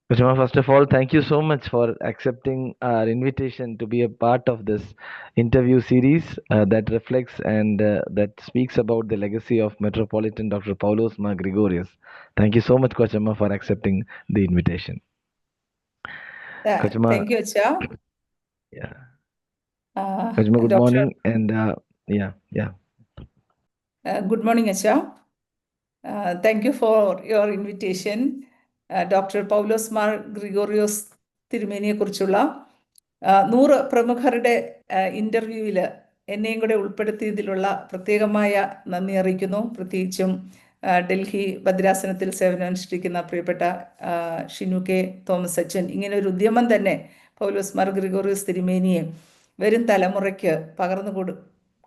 Kushma, first of all, thank you so much for accepting our invitation to be a part of this interview series that reflects and that speaks about the legacy of Metropolitan Dr. Paulos Ma Gregorius. Thank you so much, Kushma, for accepting the invitation. Kushma, Thank you, Acha. yeah. Kushma, good Doctor, morning. And yeah. good morning, Acha. Thank you for your invitation. Dr. Paulos Mar Gregorios തിരുമേനിയെക്കുറിച്ചുള്ള 100 പ്രമുഖരുടെ ഇൻ്റർവ്യൂവിൽ എന്നെയും കൂടെ ഉൾപ്പെടുത്തിയതിലുള്ള പ്രത്യേകമായ നന്ദി അറിയിക്കുന്നു. പ്രത്യേകിച്ചും ഡൽഹി ഭദ്രാസനത്തിൽ സേവനമനുഷ്ഠിക്കുന്ന പ്രിയപ്പെട്ട Shinu K Thomas അച്ഛൻ, ഇങ്ങനെ ഒരു ഉദ്യമം തന്നെ പൗലോസ് മാർ ഗ്രിഗോറിയോസ് തിരുമേനിയെ വരും തലമുറയ്ക്ക്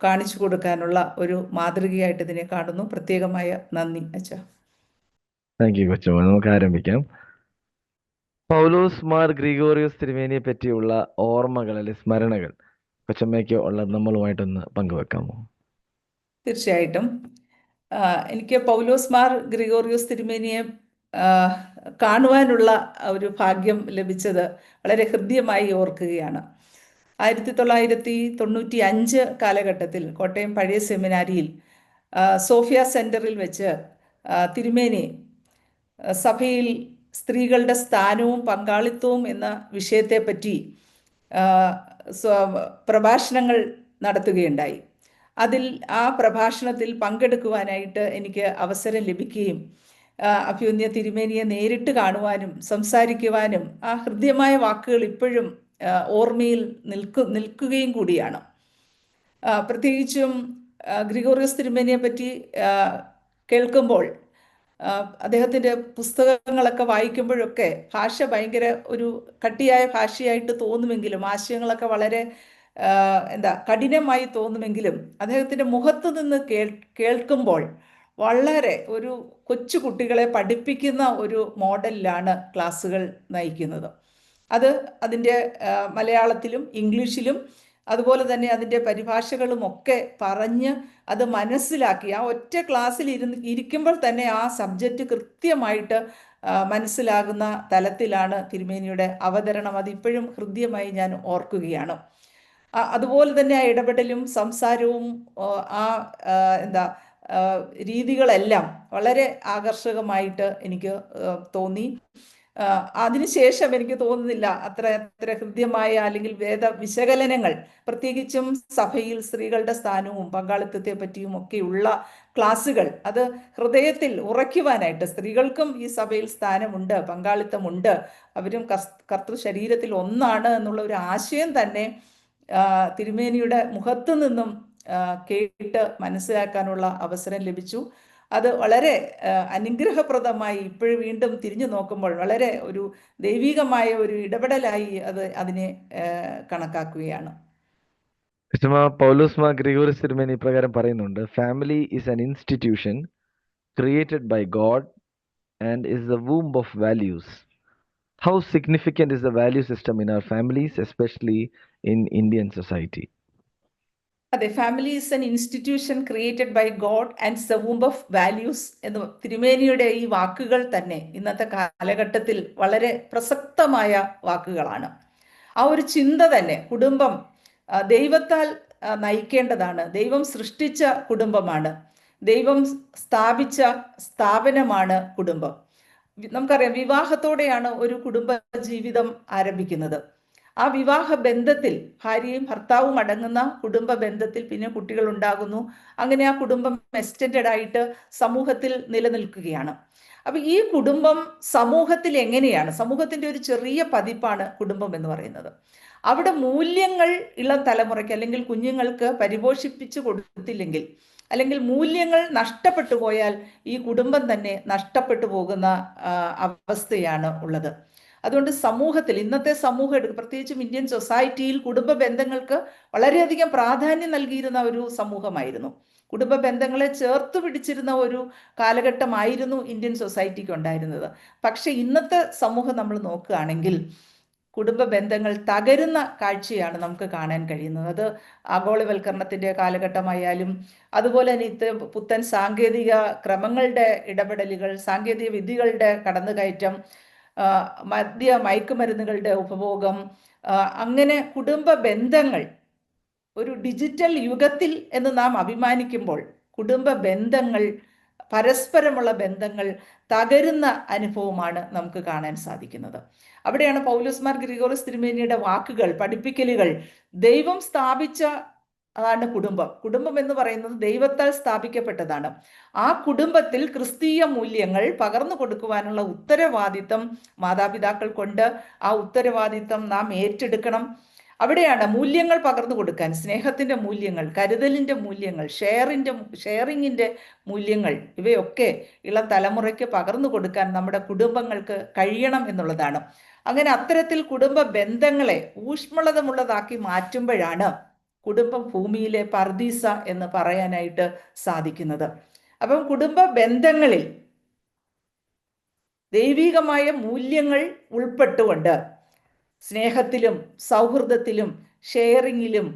കാണിച്ചു കൊടുക്കാനുള്ള ഒരു മാതൃകയായിട്ട് ഇതിനെ കാണുന്നു. പ്രത്യേകമായ നന്ദി അച്ഛാ. താങ്ക് യു കൊച്ചമ്മ. നമുക്ക് ആരംഭിക്കാം. പൗലോസ് മാർ ഗ്രിഗോറിയോസ് തിരുമേനിയെ പറ്റിയുള്ള ഓർമ്മകൾ അല്ലെ സ്മരണകൾ കൊച്ചമ്മയ്ക്ക് ഉള്ള നമ്മളുമായിട്ടൊന്ന് പങ്കുവെക്കാമോ? തീർച്ചയായിട്ടും. എനിക്ക് പൗലോസ് മാർ ഗ്രിഗോറിയോസ് തിരുമേനിയെ കാണുവാനുള്ള ഒരു ഭാഗ്യം ലഭിച്ചത് വളരെ ഹൃദ്യമായി ഓർക്കുകയാണ്. 1995 കാലഘട്ടത്തിൽ കോട്ടയം പഴയ സെമിനാരിയിൽ സോഫിയ സെൻറ്ററിൽ വെച്ച് തിരുമേനി സഭയിൽ സ്ത്രീകളുടെ സ്ഥാനവും പങ്കാളിത്തവും എന്ന വിഷയത്തെപ്പറ്റി പ്രഭാഷണങ്ങൾ നടത്തുകയുണ്ടായി. അതിൽ ആ പ്രഭാഷണത്തിൽ പങ്കെടുക്കുവാനായിട്ട് എനിക്ക് അവസരം ലഭിക്കുകയും അഭിമന്യ തിരുമേനിയെ നേരിട്ട് കാണുവാനും സംസാരിക്കുവാനും ആ ഹൃദ്യമായ വാക്കുകൾ ഇപ്പോഴും ഓർമ്മയിൽ നിൽക്കുകയും കൂടിയാണ്. പ്രത്യേകിച്ചും ഗ്രിഗോറിയോസ് തിരുമേനിയെ പറ്റി കേൾക്കുമ്പോൾ അദ്ദേഹത്തിൻ്റെ പുസ്തകങ്ങളൊക്കെ വായിക്കുമ്പോഴൊക്കെ ഭാഷ ഭയങ്കര ഒരു കട്ടിയായ ഭാഷയായിട്ട് തോന്നുമെങ്കിലും ആശയങ്ങളൊക്കെ വളരെ കഠിനമായി തോന്നുമെങ്കിലും അദ്ദേഹത്തിൻ്റെ മുഖത്ത് നിന്ന് കേൾക്കുമ്പോൾ വളരെ ഒരു കൊച്ചു കുട്ടികളെ പഠിപ്പിക്കുന്ന ഒരു മോഡലിലാണ് ക്ലാസ്സുകൾ നയിക്കുന്നത്. അതിൻ്റെ മലയാളത്തിലും ഇംഗ്ലീഷിലും അതുപോലെ തന്നെ അതിൻ്റെ പരിഭാഷകളും ഒക്കെ പറഞ്ഞ് അത് മനസ്സിലാക്കി ആ ഒറ്റ ക്ലാസ്സിൽ ഇരിക്കുമ്പോൾ തന്നെ ആ സബ്ജക്റ്റ് കൃത്യമായിട്ട് മനസ്സിലാകുന്ന തലത്തിലാണ് തിരുമേനിയുടെ അവതരണം. അതിപ്പോഴും ഹൃദ്യമായി ഞാൻ ഓർക്കുകയാണ്. അതുപോലെ തന്നെ ആ ഇടപെടലും സംസാരവും രീതികളെല്ലാം വളരെ ആകർഷകമായിട്ട് എനിക്ക് തോന്നി. അതിനുശേഷം എനിക്ക് തോന്നുന്നില്ല അത്ര ഹൃദ്യമായ അല്ലെങ്കിൽ വേദ വിശകലനങ്ങൾ, പ്രത്യേകിച്ചും സഭയിൽ സ്ത്രീകളുടെ സ്ഥാനവും പങ്കാളിത്തത്തെ പറ്റിയും ഒക്കെയുള്ള ക്ലാസ്സുകൾ അത് ഹൃദയത്തിൽ ഉറയ്ക്കുവാനായിട്ട്, സ്ത്രീകൾക്കും ഈ സഭയിൽ സ്ഥാനമുണ്ട്, പങ്കാളിത്തമുണ്ട്, അവരും കർത്തൃ ശരീരത്തിൽ ഒന്നാണ് എന്നുള്ള ഒരു ആശയം തന്നെ തിരുമേനിയുടെ മുഖത്തു നിന്നും കേട്ട് മനസ്സിലാക്കാനുള്ള അവസരം ലഭിച്ചു. അത് വളരെ അനുഗ്രഹപ്രദമായി ഇപ്പോഴും വീണ്ടും തിരിഞ്ഞു നോക്കുമ്പോൾ വളരെ ഒരു ദൈവികമായ ഒരു ഇടപെടലായി അതിനെ കണക്കാക്കുകയാണ്. പൗലോസ് മാർ ഗ്രിഗോറിയോസ് തിരുമേനി ഇപ്രകാരം പറയുന്നുണ്ട്: family is an institution created by God and is the womb of values. How significant is the value system in our families, especially in Indian society? അതെ, family is an institution created by God and the womb of values എന്ന് തിരുമേനിയുടെ ഈ വാക്കുകൾ തന്നെ ഇന്നത്തെ കാലഘട്ടത്തിൽ വളരെ പ്രസക്തമായ വാക്കുകളാണ്. ആ ഒരു ചിന്ത തന്നെ, കുടുംബം ദൈവത്താൽ നയിക്കേണ്ടതാണ്, ദൈവം സൃഷ്ടിച്ച കുടുംബമാണ്, ദൈവം സ്ഥാപിച്ച സ്ഥാപനമാണ് കുടുംബം. നമുക്കറിയാം, വിവാഹത്തോടെയാണ് ഒരു കുടുംബ ജീവിതം ആരംഭിക്കുന്നത്. ആ വിവാഹ ബന്ധത്തിൽ ഭാര്യയും ഭർത്താവും അടങ്ങുന്ന കുടുംബ ബന്ധത്തിൽ പിന്നെ കുട്ടികൾ ഉണ്ടാകുന്നു. അങ്ങനെ ആ കുടുംബം എക്സ്റ്റൻഡഡ് ആയിട്ട് സമൂഹത്തിൽ നിലനിൽക്കുകയാണ്. അപ്പൊ ഈ കുടുംബം സമൂഹത്തിൽ എങ്ങനെയാണ്, സമൂഹത്തിന്റെ ഒരു ചെറിയ പതിപ്പാണ് കുടുംബം എന്ന് പറയുന്നത്. അവിടെ മൂല്യങ്ങൾ ഇളം തലമുറയ്ക്ക് അല്ലെങ്കിൽ കുഞ്ഞുങ്ങൾക്ക് പരിപോഷിപ്പിച്ചു കൊടുത്തില്ലെങ്കിൽ, അല്ലെങ്കിൽ മൂല്യങ്ങൾ നഷ്ടപ്പെട്ടു പോയാൽ ഈ കുടുംബം തന്നെ നഷ്ടപ്പെട്ടു പോകുന്ന അവസ്ഥയാണ് ഉള്ളത്. അതുകൊണ്ട് സമൂഹത്തിൽ, ഇന്നത്തെ സമൂഹം പ്രത്യേകിച്ചും ഇന്ത്യൻ സൊസൈറ്റിയിൽ കുടുംബ ബന്ധങ്ങൾക്ക് വളരെയധികം പ്രാധാന്യം നൽകിയിരുന്ന ഒരു സമൂഹമായിരുന്നു. കുടുംബ ബന്ധങ്ങളെ ചേർത്ത് പിടിച്ചിരുന്ന ഒരു കാലഘട്ടമായിരുന്നു ഇന്ത്യൻ സൊസൈറ്റിക്ക് ഉണ്ടായിരുന്നത്. പക്ഷെ ഇന്നത്തെ സമൂഹം നമ്മൾ നോക്കുകയാണെങ്കിൽ കുടുംബ ബന്ധങ്ങൾ തകരുന്ന കാഴ്ചയാണ് നമുക്ക് കാണാൻ കഴിയുന്നത്. അത് ആഗോളവൽക്കരണത്തിൻ്റെ കാലഘട്ടമായാലും അതുപോലെ തന്നെ പുത്തൻ സാങ്കേതിക ക്രമങ്ങളുടെ ഇടപെടലുകൾ, സാങ്കേതിക വിദ്യകളുടെ കടന്നുകയറ്റം, മയക്കുമരുന്നുകളുടെ ഉപഭോഗം, അങ്ങനെ കുടുംബ ബന്ധങ്ങൾ ഒരു ഡിജിറ്റൽ യുഗത്തിൽ എന്ന് നാം അഭിമാനിക്കുമ്പോൾ കുടുംബ ബന്ധങ്ങൾ, പരസ്പരമുള്ള ബന്ധങ്ങൾ തകരുന്ന അനുഭവമാണ് നമുക്ക് കാണാൻ സാധിക്കുന്നത്. അവിടെയാണ് പൗലോസ് മാർ ഗ്രിഗോറിയോസ് തിരുമേനിയുടെ വാക്കുകൾ, പഠിപ്പിക്കലുകൾ, ദൈവം സ്ഥാപിച്ച അതാണ് കുടുംബം. കുടുംബം എന്ന് പറയുന്നത് ദൈവത്താൽ സ്ഥാപിക്കപ്പെട്ടതാണ്. ആ കുടുംബത്തിൽ ക്രിസ്തീയ മൂല്യങ്ങൾ പകർന്നു കൊടുക്കുവാനുള്ള ഉത്തരവാദിത്തം മാതാപിതാക്കൾക്കുണ്ട്. ആ ഉത്തരവാദിത്തം നാം ഏറ്റെടുക്കണം. അവിടെയാണ് മൂല്യങ്ങൾ പകർന്നു കൊടുക്കാൻ, സ്നേഹത്തിന്റെ മൂല്യങ്ങൾ, കരുതലിന്റെ മൂല്യങ്ങൾ, ഷെയറിങ്ങിന്റെ മൂല്യങ്ങൾ, ഇവയൊക്കെ ഇളം തലമുറയ്ക്ക് പകർന്നു കൊടുക്കാൻ നമ്മുടെ കുടുംബങ്ങൾക്ക് കഴിയണം എന്നുള്ളതാണ്. അങ്ങനെ അത്തരത്തിൽ കുടുംബ ബന്ധങ്ങളെ ഊഷ്മളതമുള്ളതാക്കി മാറ്റുമ്പോഴാണ് കുടുംബം ഭൂമിയിലെ പർദീസ എന്ന് പറയാനായിട്ട് സാധിക്കുന്നത്. അപ്പം കുടുംബ ബന്ധങ്ങളിൽ ദൈവികമായ മൂല്യങ്ങൾ ഉൾപ്പെട്ടുകൊണ്ട് സ്നേഹത്തിലും സൗഹൃദത്തിലും ഷെയറിങ്ങിലും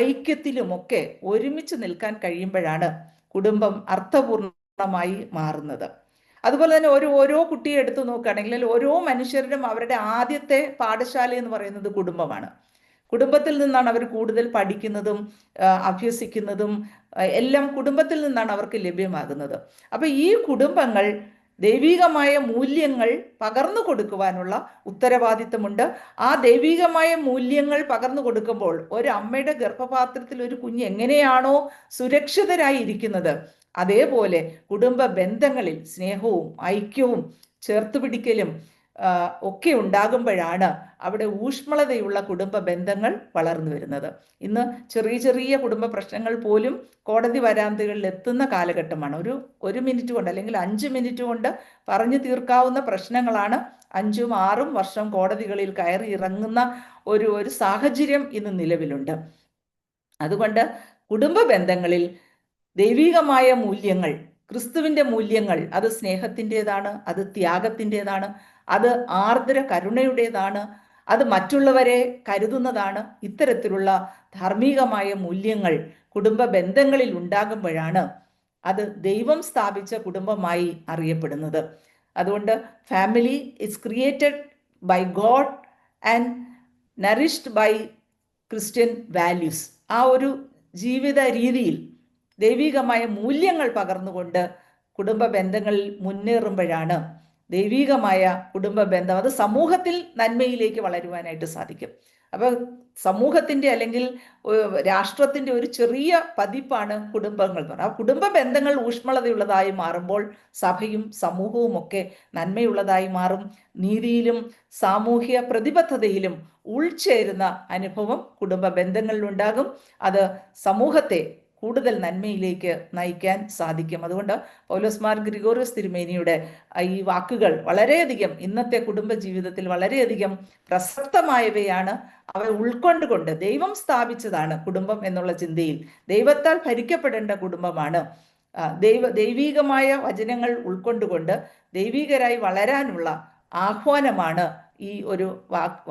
ഐക്യത്തിലുമൊക്കെ ഒരുമിച്ച് നിൽക്കാൻ കഴിയുമ്പോഴാണ് കുടുംബം അർത്ഥപൂർണമായി മാറുന്നത്. അതുപോലെ തന്നെ ഓരോ കുട്ടിയെ എടുത്തു നോക്കുകയാണെങ്കിൽ ഓരോ മനുഷ്യരും അവരുടെ ആദ്യത്തെ പാഠശാല എന്ന് പറയുന്നത് കുടുംബമാണ്. കുടുംബത്തിൽ നിന്നാണ് അവർ കൂടുതൽ പഠിക്കുന്നതും അഭ്യസിക്കുന്നതും എല്ലാം കുടുംബത്തിൽ നിന്നാണ് അവർക്ക് ലഭ്യമാകുന്നത്. അപ്പൊ ഈ കുടുംബങ്ങൾ ദൈവികമായ മൂല്യങ്ങൾ പകർന്നു കൊടുക്കുവാനുള്ള ഉത്തരവാദിത്തമുണ്ട്. ആ ദൈവികമായ മൂല്യങ്ങൾ പകർന്നു കൊടുക്കുമ്പോൾ ഒരു അമ്മയുടെ ഗർഭപാത്രത്തിൽ ഒരു കുഞ്ഞ് എങ്ങനെയാണോ സുരക്ഷിതരായി ഇരിക്കുന്നത്, അതേപോലെ കുടുംബ ബന്ധങ്ങളിൽ സ്നേഹവും ഐക്യവും ചേർത്തുപിടിക്കലും ഒക്കെ ഉണ്ടാകുമ്പോഴാണ് അവിടെ ഊഷ്മളതയുള്ള കുടുംബ ബന്ധങ്ങൾ വളർന്നു വരുന്നത്. ഇന്ന് ചെറിയ ചെറിയ കുടുംബ പ്രശ്നങ്ങൾ പോലും കോടതി വരാന്തകളിൽ എത്തുന്ന കാലഘട്ടമാണ്. ഒരു മിനിറ്റ് കൊണ്ട് അല്ലെങ്കിൽ 5 മിനിറ്റ് കൊണ്ട് പറഞ്ഞു തീർക്കാവുന്ന പ്രശ്നങ്ങളാണ് 5ഉം 6ഉം വർഷം കോടതികളിൽ കയറി ഇറങ്ങുന്ന ഒരു സാഹചര്യം ഇന്ന് നിലവിലുണ്ട്. അതുകൊണ്ട് കുടുംബ ബന്ധങ്ങളിൽ ദൈവികമായ മൂല്യങ്ങൾ, ക്രിസ്തുവിന്റെ മൂല്യങ്ങൾ, അത് സ്നേഹത്തിൻ്റെതാണ്, അത് ത്യാഗത്തിൻ്റെതാണ്, അത് ആർദ്ര കരുണയുടേതാണ്, അത് മറ്റുള്ളവരെ കരുതുന്നതാണ്. ഇത്തരത്തിലുള്ള ധാർമ്മികമായ മൂല്യങ്ങൾ കുടുംബ ബന്ധങ്ങളിൽ ഉണ്ടാകുമ്പോഴാണ് അത് ദൈവം സ്ഥാപിച്ച കുടുംബമായി അറിയപ്പെടുന്നത്. അതുകൊണ്ട് family is created by God and nourished by Christian values. ആ ഒരു ജീവിത രീതിയിൽ ദൈവികമായ മൂല്യങ്ങൾ പകർന്നുകൊണ്ട് കുടുംബ ബന്ധങ്ങളിൽ മുന്നേറുമ്പോഴാണ് ദൈവികമായ കുടുംബ ബന്ധം അത് സമൂഹത്തിൽ നന്മയിലേക്ക് വളരുവാനായിട്ട് സാധിക്കും. അപ്പോൾ സമൂഹത്തിന്റെ അല്ലെങ്കിൽ രാഷ്ട്രത്തിന്റെ ഒരു ചെറിയ പതിപ്പാണ് കുടുംബങ്ങൾ എന്ന് പറയുന്നത്. ആ കുടുംബ ബന്ധങ്ങൾ ഊഷ്മളതയുള്ളതായി മാറുമ്പോൾ സഭയും സമൂഹവും ഒക്കെ നന്മയുള്ളതായി മാറും. നീതിയിലും സാമൂഹ്യ പ്രതിബദ്ധതയിലും ഉൾച്ചേരുന്ന അനുഭവം കുടുംബ ബന്ധങ്ങളിലുണ്ടാകും. അത് സമൂഹത്തെ കൂടുതൽ നന്മയിലേക്ക് നയിക്കാൻ സാധിക്കും. അതുകൊണ്ട് പൗലോസ് മാർ ഗ്രിഗോറിയോസ് തിരുമേനിയുടെ ഈ വാക്കുകൾ വളരെയധികം ഇന്നത്തെ കുടുംബ ജീവിതത്തിൽ വളരെയധികം പ്രസക്തമായവയാണ്. അവ ഉൾക്കൊണ്ടുകൊണ്ട് ദൈവം സ്ഥാപിച്ചതാണ് കുടുംബം എന്നുള്ള ചിന്തയിൽ ദൈവത്താൽ ഭരിക്കപ്പെടേണ്ട കുടുംബമാണ്. ദൈവികമായ വചനങ്ങൾ ഉൾക്കൊണ്ടുകൊണ്ട് ദൈവികരായി വളരാനുള്ള ആഹ്വാനമാണ് ഈ ഒരു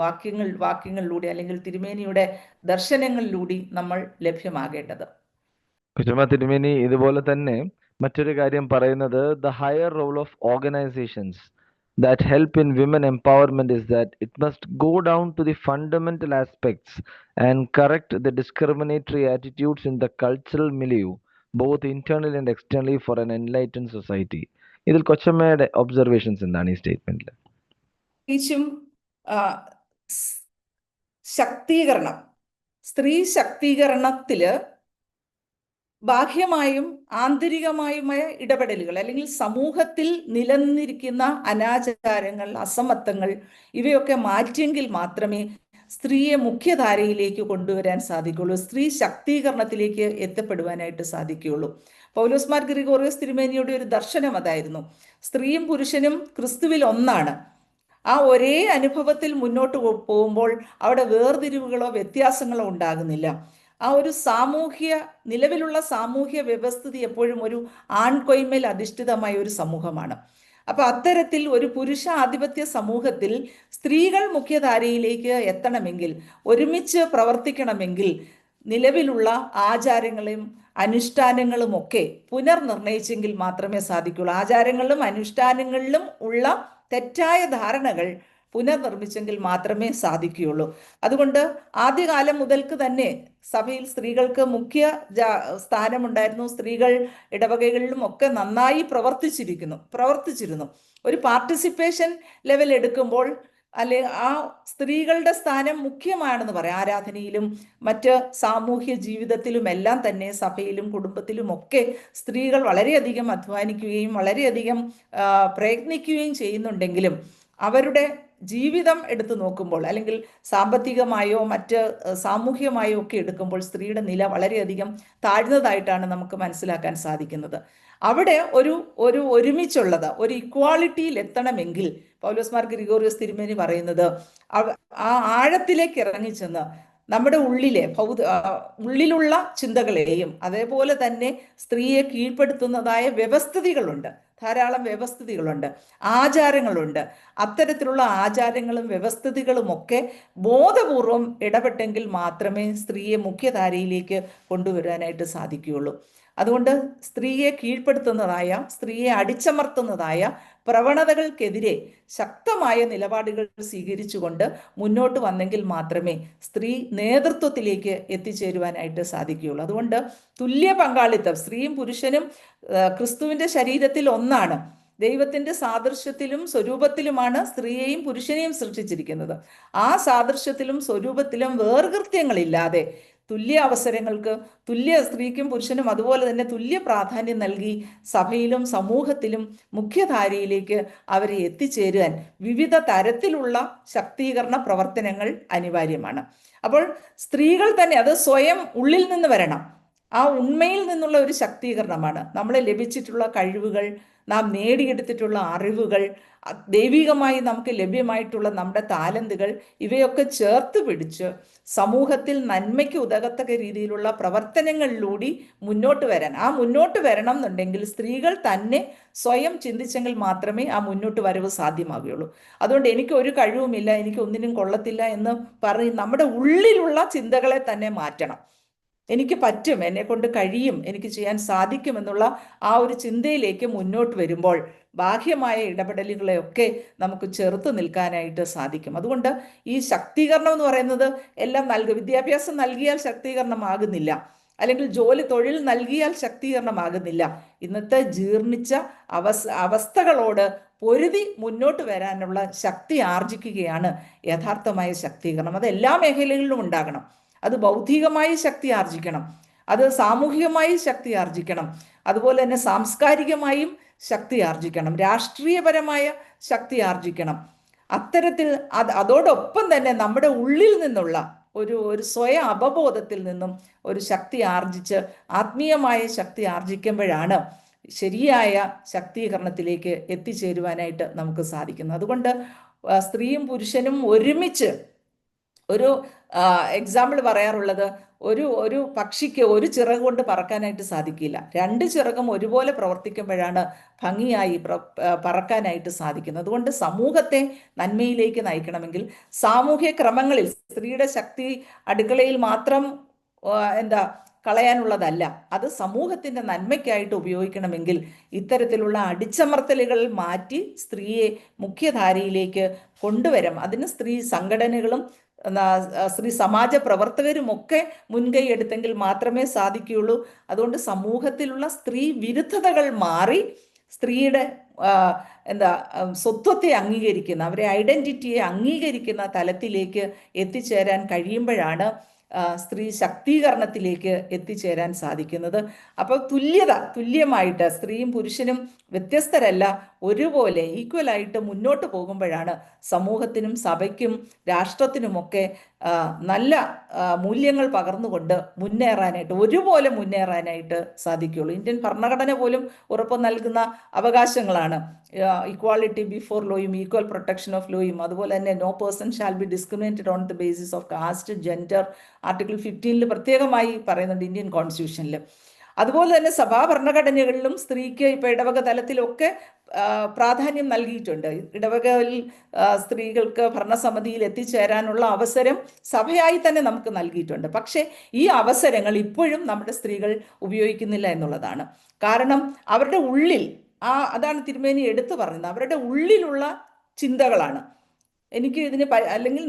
വാക്യങ്ങളിലൂടെ അല്ലെങ്കിൽ തിരുമേനിയുടെ ദർശനങ്ങളിലൂടെ നമ്മൾ ലഭ്യമാകേണ്ടത്. കുച്ചുമ്മ തിരുമേനി ഇതുപോലെ തന്നെ മറ്റൊരു കാര്യം പറയുന്നത്, the higher role of organisations that help in women empowerment is that it must go down to the fundamental aspects and correct the discriminatory attitudes in the cultural milieu, both internally and externally, for an enlightened society. ഇതിൽ കൊച്ചമ്മയുടെ observations എന്താണ് ഈ സ്റ്റേറ്റ്മെന്റിൽ? ശക്തീകരണം, സ്ത്രീ ശക്തീകരണത്തില് ബാഹ്യമായും ആന്തരികമായുമായ ഇടപെടലുകൾ അല്ലെങ്കിൽ സമൂഹത്തിൽ നിലനിന്നിരിക്കുന്ന അനാചാരങ്ങൾ, അസമത്വങ്ങൾ ഇവയൊക്കെ മാറ്റിയെങ്കിൽ മാത്രമേ സ്ത്രീയെ മുഖ്യധാരയിലേക്ക് കൊണ്ടുവരാൻ സാധിക്കുകയുള്ളൂ, സ്ത്രീ ശക്തീകരണത്തിലേക്ക് എത്തപ്പെടുവാനായിട്ട് സാധിക്കുകയുള്ളൂ. പൗലോസ് മാർ ഗ്രിഗോറിയോസ് തിരുമേനിയുടെ ഒരു ദർശനം അതായിരുന്നു. സ്ത്രീയും പുരുഷനും ക്രിസ്തുവിൽ ഒന്നാണ്. ആ ഒരേ അനുഭവത്തിൽ മുന്നോട്ട് പോകുമ്പോൾ അവിടെ വേർതിരിവുകളോ വ്യത്യാസങ്ങളോ ഉണ്ടാകുന്നില്ല. ആ ഒരു നിലവിലുള്ള സാമൂഹ്യ വ്യവസ്ഥിതി എപ്പോഴും ഒരു ആൺകൊയ്മേൽ അധിഷ്ഠിതമായ ഒരു സമൂഹമാണ്. അപ്പൊ അത്തരത്തിൽ ഒരു പുരുഷ ആധിപത്യ സമൂഹത്തിൽ സ്ത്രീകൾ മുഖ്യധാരയിലേക്ക് എത്തണമെങ്കിൽ, ഒരുമിച്ച് പ്രവർത്തിക്കണമെങ്കിൽ നിലവിലുള്ള ആചാരങ്ങളും അനുഷ്ഠാനങ്ങളും ഒക്കെ പുനർനിർണയിച്ചെങ്കിൽ മാത്രമേ സാധിക്കുള്ളൂ. ആചാരങ്ങളിലും അനുഷ്ഠാനങ്ങളിലും ഉള്ള തെറ്റായ ധാരണകൾ പുനർനിർമ്മിച്ചെങ്കിൽ മാത്രമേ സാധിക്കുകയുള്ളൂ. അതുകൊണ്ട് ആദ്യകാലം മുതൽക്ക് തന്നെ സഭയിൽ സ്ത്രീകൾക്ക് മുഖ്യ സ്ഥാനമുണ്ടായിരുന്നു. സ്ത്രീകൾ ഇടവകകളിലും ഒക്കെ നന്നായി പ്രവർത്തിച്ചിരുന്നു. ഒരു പാർട്ടിസിപ്പേഷൻ ലെവൽ എടുക്കുമ്പോൾ അല്ലെ ആ സ്ത്രീകളുടെ സ്ഥാനം മുഖ്യമാണെന്ന് പറയാം. ആരാധനയിലും മറ്റ് സാമൂഹ്യ ജീവിതത്തിലും എല്ലാം തന്നെ സഭയിലും കുടുംബത്തിലും ഒക്കെ സ്ത്രീകൾ വളരെയധികം അധ്വാനിക്കുകയും വളരെയധികം പ്രയത്നിക്കുകയും ചെയ്യുന്നുണ്ടെങ്കിലും അവരുടെ ജീവിതം എടുത്തു നോക്കുമ്പോൾ അല്ലെങ്കിൽ സാമ്പത്തികമായോ മറ്റ് സാമൂഹ്യമായോ ഒക്കെ എടുക്കുമ്പോൾ സ്ത്രീയുടെ നില വളരെയധികം താഴ്ന്നതായിട്ടാണ് നമുക്ക് മനസ്സിലാക്കാൻ സാധിക്കുന്നത്. അവിടെ ഒരു ഒരുമിച്ചുള്ളത് ഒരു ഇക്വാളിറ്റിയിൽ എത്തണമെങ്കിൽ പൗലോസ് മാർ ഗ്രിഗോറിയോസ് തിരുമേനി പറയുന്നത് ആ ആഴത്തിലേക്ക് ഇറങ്ങിച്ചെന്ന് നമ്മുടെ ഉള്ളിലുള്ള ചിന്തകളെയും അതേപോലെ തന്നെ സ്ത്രീയെ കീഴ്പ്പെടുത്തുന്നതായ വ്യവസ്ഥിതികളുണ്ട്, ധാരാളം വ്യവസ്ഥിതികളുണ്ട്, ആചാരങ്ങളുണ്ട്. അത്തരത്തിലുള്ള ആചാരങ്ങളും വ്യവസ്ഥിതികളും ഒക്കെ ബോധപൂർവം ഇടപെട്ടെങ്കിൽ മാത്രമേ സ്ത്രീയെ മുഖ്യധാരയിലേക്ക് കൊണ്ടുവരാനായിട്ട് സാധിക്കുകയുള്ളൂ. അതുകൊണ്ട് സ്ത്രീയെ കീഴ്പ്പെടുത്തുന്നതായ സ്ത്രീയെ അടിച്ചമർത്തുന്നതായ പ്രവണതകൾക്കെതിരെ ശക്തമായ നിലപാടുകൾ സ്വീകരിച്ചുകൊണ്ട് മുന്നോട്ട് വന്നെങ്കിൽ മാത്രമേ സ്ത്രീ നേതൃത്വത്തിലേക്ക് എത്തിച്ചേരുവാനായിട്ട് സാധിക്കുകയുള്ളൂ. അതുകൊണ്ട് തുല്യ പങ്കാളിത്തം, സ്ത്രീയും പുരുഷനും ക്രിസ്തുവിൻ്റെ ശരീരത്തിൽ ഒന്നാണ്. ദൈവത്തിൻ്റെ സാദൃശ്യത്തിലും സ്വരൂപത്തിലുമാണ് സ്ത്രീയെയും പുരുഷനെയും സൃഷ്ടിച്ചിരിക്കുന്നത്. ആ സാദൃശ്യത്തിലും സ്വരൂപത്തിലും വേർകൃത്യങ്ങളില്ലാതെ തുല്യ അവസരങ്ങൾക്ക് സ്ത്രീക്കും പുരുഷനും അതുപോലെ തന്നെ തുല്യ പ്രാധാന്യം നൽകി സഭയിലും സമൂഹത്തിലും മുഖ്യധാരയിലേക്ക് അവരെ എത്തിച്ചേരാൻ വിവിധ തരത്തിലുള്ള ശാക്തീകരണ പ്രവർത്തനങ്ങൾ അനിവാര്യമാണ്. അപ്പോൾ സ്ത്രീകൾ തന്നെ അത് സ്വയം ഉള്ളിൽ നിന്ന് വരണം. ആ ഉണ്മയിൽ നിന്നുള്ള ഒരു ശാക്തീകരണമാണ്. നമ്മളെ ലഭിച്ചിട്ടുള്ള കഴിവുകൾ, നാം നേടിയെടുത്തിട്ടുള്ള അറിവുകൾ, ദൈവികമായി നമുക്ക് ലഭ്യമായിട്ടുള്ള നമ്മുടെ താലന്തുകൾ, ഇവയൊക്കെ ചേർത്ത് പിടിച്ച് സമൂഹത്തിൽ നന്മയ്ക്ക് ഉതകത്തക്ക രീതിയിലുള്ള പ്രവർത്തനങ്ങളിലൂടെ മുന്നോട്ട് വരണം എന്നുണ്ടെങ്കിൽ സ്ത്രീകൾ തന്നെ സ്വയം ചിന്തിച്ചെങ്കിൽ മാത്രമേ ആ മുന്നോട്ട് വരവ് സാധ്യമാകുകയുള്ളൂ. അതുകൊണ്ട് എനിക്ക് ഒരു കഴിവുമില്ല, എനിക്ക് ഒന്നിനും കൊള്ളത്തില്ല എന്ന് പറയും നമ്മുടെ ഉള്ളിലുള്ള ചിന്തകളെ തന്നെ മാറ്റണം. എനിക്ക് പറ്റും, എന്നെ കൊണ്ട് കഴിയും, എനിക്ക് ചെയ്യാൻ സാധിക്കും എന്നുള്ള ആ ഒരു ചിന്തയിലേക്ക് മുന്നോട്ട് വരുമ്പോൾ ബാഹ്യമായ ഇടപെടലുകളെയൊക്കെ നമുക്ക് ചെറുത്ത് നിൽക്കാനായിട്ട് സാധിക്കും. അതുകൊണ്ട് ഈ ശാക്തീകരണം എന്ന് പറയുന്നത് എല്ലാം വിദ്യാഭ്യാസം നൽകിയാൽ ശാക്തീകരണമാകുന്നില്ല, അല്ലെങ്കിൽ തൊഴിൽ നൽകിയാൽ ശാക്തീകരണമാകുന്നില്ല. ഇന്നത്തെ ജീർണിച്ച അവസ്ഥകളോട് പൊരുതി മുന്നോട്ട് വരാനുള്ള ശക്തി ആർജിക്കുകയാണ് യഥാർത്ഥമായ ശാക്തീകരണം. അത് എല്ലാ മേഖലകളിലും ഉണ്ടാകണം. അത് ബൗദ്ധികമായി ശക്തി ആർജിക്കണം, അത് സാമൂഹികമായി ശക്തി ആർജിക്കണം, അതുപോലെ തന്നെ സാംസ്കാരികമായും ശക്തി ആർജിക്കണം, രാഷ്ട്രീയപരമായ ശക്തി ആർജിക്കണം. അത്തരത്തിൽ അതോടൊപ്പം തന്നെ നമ്മുടെ ഉള്ളിൽ നിന്നുള്ള ഒരു സ്വയ അവബോധത്തിൽ നിന്നും ഒരു ശക്തി ആർജിച്ച് ആത്മീയമായ ശക്തി ആർജിക്കുമ്പോഴാണ് ശരിയായ ശാക്തീകരണത്തിലേക്ക് എത്തിച്ചേരുവാനായിട്ട് നമുക്ക് സാധിക്കുന്നത്. അതുകൊണ്ട് സ്ത്രീയും പുരുഷനും ഒരുമിച്ച് ഒരു എക്സാമ്പിൾ പറയാറുള്ളത്, ഒരു പക്ഷിക്ക് ഒരു ചിറക് കൊണ്ട് പറക്കാനായിട്ട് സാധിക്കില്ല. രണ്ട് ചിറകും ഒരുപോലെ പ്രവർത്തിക്കുമ്പോഴാണ് ഭംഗിയായി പറക്കാനായിട്ട് സാധിക്കുന്നത്. അതുകൊണ്ട് സമൂഹത്തെ നന്മയിലേക്ക് നയിക്കണമെങ്കിൽ സാമൂഹ്യ ക്രമങ്ങളിൽ സ്ത്രീയുടെ ശക്തി അടുക്കളയിൽ മാത്രം കളയാനുള്ളതല്ല, അത് സമൂഹത്തിൻ്റെ നന്മയ്ക്കായിട്ട് ഉപയോഗിക്കണമെങ്കിൽ ഇത്തരത്തിലുള്ള അടിച്ചമർത്തലുകൾ മാറ്റി സ്ത്രീയെ മുഖ്യധാരയിലേക്ക് കൊണ്ടുവരാം. അതിന് സ്ത്രീ സംഘടനകളും സ്ത്രീ സമാജ പ്രവർത്തകരുമൊക്കെ മുൻകൈ എടുത്തെങ്കിൽ മാത്രമേ സാധിക്കുകയുള്ളൂ. അതുകൊണ്ട് സമൂഹത്തിലുള്ള സ്ത്രീ വിരുദ്ധതകൾ മാറി സ്ത്രീയുടെ സ്വത്വത്തെ അംഗീകരിക്കുന്ന, അവരെ ഐഡന്റിറ്റിയെ അംഗീകരിക്കുന്ന തലത്തിലേക്ക് എത്തിച്ചേരാൻ കഴിയുമ്പോഴാണ് സ്ത്രീ ശാക്തീകരണത്തിലേക്ക് എത്തിച്ചേരാൻ സാധിക്കുന്നത്. അപ്പോൾ തുല്യമായിട്ട് സ്ത്രീയും പുരുഷനും വ്യത്യസ്തരല്ല, ഒരുപോലെ ഈക്വലായിട്ട് മുന്നോട്ട് പോകുമ്പോഴാണ് സമൂഹത്തിനും സഭയ്ക്കും രാഷ്ട്രത്തിനുമൊക്കെ നല്ല മൂല്യങ്ങൾ പകർന്നുകൊണ്ട് ഒരുപോലെ മുന്നേറാനായിട്ട് സാധിക്കുകയുള്ളൂ. ഇന്ത്യൻ ഭരണഘടന പോലും ഉറപ്പ് നൽകുന്ന അവകാശങ്ങളാണ് ഇക്വാളിറ്റി ബിഫോർ ലോയും ഈക്വൽ പ്രൊട്ടക്ഷൻ ഓഫ് ലോയും, അതുപോലെ തന്നെ no person shall be discriminated on the basis of caste, gender, article 15 പ്രത്യേകമായി പറയുന്നുണ്ട് ഇന്ത്യൻ കോൺസ്റ്റിറ്റ്യൂഷനിൽ. അതുപോലെ തന്നെ സഭാ ഭരണഘടനകളിലും സ്ത്രീക്ക് ഇപ്പോൾ ഇടവക തലത്തിലൊക്കെ പ്രാധാന്യം നൽകിയിട്ടുണ്ട്. ഇടവകയിൽ സ്ത്രീകൾക്ക് ഭരണസമിതിയിൽ എത്തിച്ചേരാനുള്ള അവസരം സഭയായി തന്നെ നമുക്ക് നൽകിയിട്ടുണ്ട്. പക്ഷേ ഈ അവസരങ്ങൾ ഇപ്പോഴും നമ്മുടെ സ്ത്രീകൾ ഉപയോഗിക്കുന്നില്ല എന്നുള്ളതാണ്. കാരണം അവരുടെ ഉള്ളിൽ അതാണ് തിരുമേനി എടുത്തു പറയുന്നത്, അവരുടെ ഉള്ളിലുള്ള ചിന്തകളാണ്. എനിക്ക് ഇതിന് അല്ലെങ്കിൽ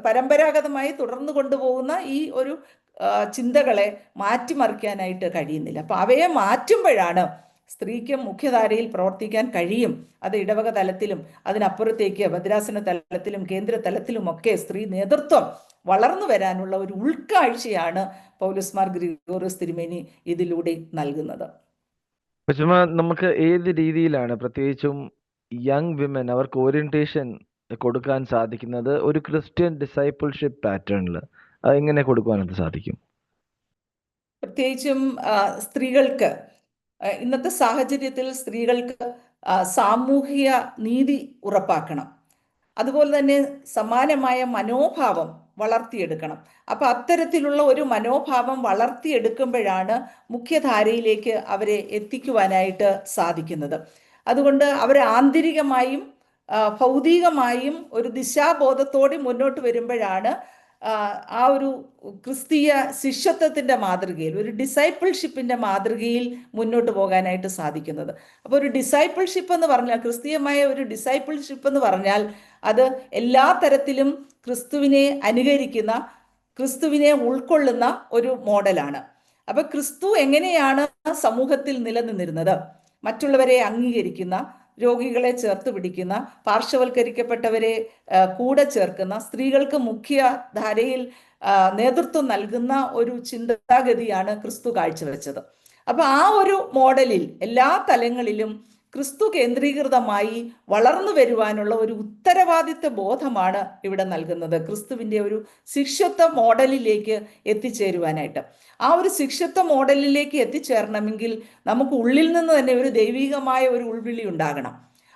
പരമ്പരാഗതമായി തുടർന്നു കൊണ്ടുപോകുന്ന ഈ ഒരു ചിന്തകളെ മാറ്റിമറിക്കാനായിട്ട് കഴിയുന്നില്ല. അപ്പൊ അവയെ മാറ്റുമ്പോഴാണ് സ്ത്രീക്ക് മുഖ്യധാരയിൽ പ്രവർത്തിക്കാൻ കഴിയും. അത് ഇടവക തലത്തിലും അതിനപ്പുറത്തേക്ക് ഭദ്രാസന തലത്തിലും കേന്ദ്ര തലത്തിലുമൊക്കെ സ്ത്രീ നേതൃത്വം വളർന്നു വരാനുള്ള ഒരു ഉൾക്കാഴ്ചയാണ് പൗലോസ് മാർ ഗ്രിഗോറിയോസ് തിരുമേനി ഇതിലൂടെ നൽകുന്നത്. നമുക്ക് ഏത് രീതിയിലാണ് പ്രത്യേകിച്ചും യങ് വിമൻ അവർക്ക് ഓറിയന്റേഷൻ കൊടുക്കാൻ സാധിക്കുന്നത് ഒരു ക്രിസ്ത്യൻ ഡിസൈപ്പിൾഷിപ്പ് പാറ്റേണിൽ? അതെങ്ങനെ കൊടുക്കുവാനായിട്ട് സാധിക്കും? പ്രത്യേകിച്ചും സ്ത്രീകൾക്ക് ഇന്നത്തെ സാഹചര്യത്തിൽ സ്ത്രീകൾക്ക് സാമൂഹിക നീതി ഉറപ്പാക്കണം. അതുപോലെ തന്നെ സമാനമായ മനോഭാവം വളർത്തിയെടുക്കണം. അപ്പൊ അത്തരത്തിലുള്ള ഒരു മനോഭാവം വളർത്തിയെടുക്കുമ്പോഴാണ് മുഖ്യധാരയിലേക്ക് അവരെ എത്തിക്കുവാനായിട്ട് സാധിക്കുന്നത്. അതുകൊണ്ട് അവർ ആന്തരികമായും ഭൗതികമായും ഒരു ദിശാബോധത്തോടെ മുന്നോട്ട് വരുമ്പോഴാണ് ആ ഒരു ക്രിസ്തീയ ശിഷ്യത്വത്തിന്റെ മാതൃകയിൽ, ഒരു ഡിസൈപ്പിൾഷിപ്പിന്റെ മാതൃകയിൽ മുന്നോട്ട് പോകാനായിട്ട് സാധിക്കുന്നത്. അപ്പോൾ ഒരു ഡിസൈപ്പിൾഷിപ്പ് എന്ന് പറഞ്ഞാൽ, ക്രിസ്തീയമായ ഒരു ഡിസൈപ്പിൾഷിപ്പ് എന്ന് പറഞ്ഞാൽ അത് എല്ലാ തരത്തിലും ക്രിസ്തുവിനെ അനുകരിക്കുന്ന, ക്രിസ്തുവിനെ ഉൾക്കൊള്ളുന്ന ഒരു മോഡലാണ്. അപ്പൊ ക്രിസ്തു എങ്ങനെയാണ് സമൂഹത്തിൽ നിലനിന്നിരുന്നത്? മറ്റുള്ളവരെ അംഗീകരിക്കുന്ന, രോഗികളെ ചേർത്ത് പിടിക്കുന്ന, പാർശ്വവൽക്കരിക്കപ്പെട്ടവരെ കൂടെ ചേർക്കുന്ന, സ്ത്രീകൾക്ക് മുഖ്യധാരയിൽ നേതൃത്വം നൽകുന്ന ഒരു ചിന്താഗതിയാണ് ക്രിസ്തു കാഴ്ചവെച്ചത്. അപ്പൊ ആ ഒരു മോഡലിൽ എല്ലാ തലങ്ങളിലും ക്രിസ്തു കേന്ദ്രീകൃതമായി വളർന്നു വരുവാനുള്ള ഒരു ഉത്തരവാദിത്വ ബോധമാണ് ഇവിടെ നൽകുന്നത്, ക്രിസ്തുവിൻ്റെ ഒരു ശിഷ്യത്വ മോഡലിലേക്ക് എത്തിച്ചേരുവാനായിട്ട്. ആ ഒരു ശിഷ്യത്വ മോഡലിലേക്ക് എത്തിച്ചേരണമെങ്കിൽ നമുക്ക് ഉള്ളിൽ നിന്ന് തന്നെ ഒരു ദൈവികമായ ഒരു ഉൾവിളി ഉണ്ടാകണം.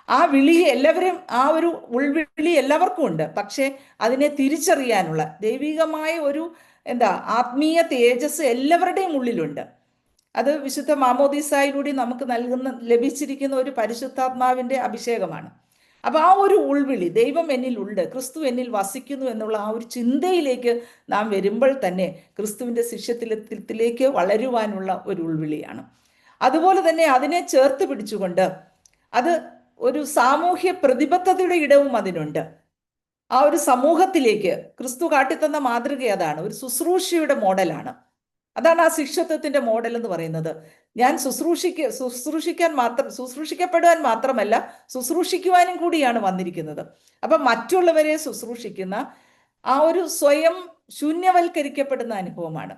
ആ വിളി എല്ലാവരും, ആ ഒരു ഉൾവിളി എല്ലാവർക്കും ഉണ്ട്. പക്ഷെ അതിനെ തിരിച്ചറിയാനുള്ള ദൈവികമായ ഒരു ആത്മീയ തേജസ് എല്ലാവരുടെയും ഉള്ളിലുണ്ട്. അത് വിശുദ്ധ മാമോദീസായിലൂടെ നമുക്ക് ലഭിച്ചിരിക്കുന്ന ഒരു പരിശുദ്ധാത്മാവിന്റെ അഭിഷേകമാണ്. അപ്പൊ ആ ഒരു ഉൾവിളി, ദൈവം എന്നിലുണ്ട്, ക്രിസ്തു എന്നിൽ വസിക്കുന്നു എന്നുള്ള ആ ഒരു ചിന്തയിലേക്ക് നാം വരുമ്പോൾ തന്നെ ക്രിസ്തുവിന്റെ ശിഷ്യത്വത്തിലേക്ക് വളരുവാനുള്ള ഒരു ഉൾവിളിയാണ്. അതുപോലെ തന്നെ അതിനെ ചേർത്ത് പിടിച്ചുകൊണ്ട് അത് ഒരു സാമൂഹ്യ പ്രതിബദ്ധതയുടെ ഇടവും അതിനുണ്ട്. ആ ഒരു സമൂഹത്തിലേക്ക് ക്രിസ്തു കാട്ടിത്തന്ന മാതൃക അതാണ്, ഒരു ശുശ്രൂഷയുടെ മോഡലാണ്. അതാണ് ആ ശിഷ്യത്വത്തിന്റെ മോഡൽ എന്ന് പറയുന്നത്. ഞാൻ ശുശ്രൂഷിക്കപ്പെടുവാൻ മാത്രമല്ല ശുശ്രൂഷിക്കുവാനും കൂടിയാണ് വന്നിരിക്കുന്നത്. അപ്പൊ മറ്റുള്ളവരെ ശുശ്രൂഷിക്കുന്ന ആ ഒരു സ്വയം ശൂന്യവൽക്കരിക്കപ്പെടുന്ന അനുഭവമാണ്.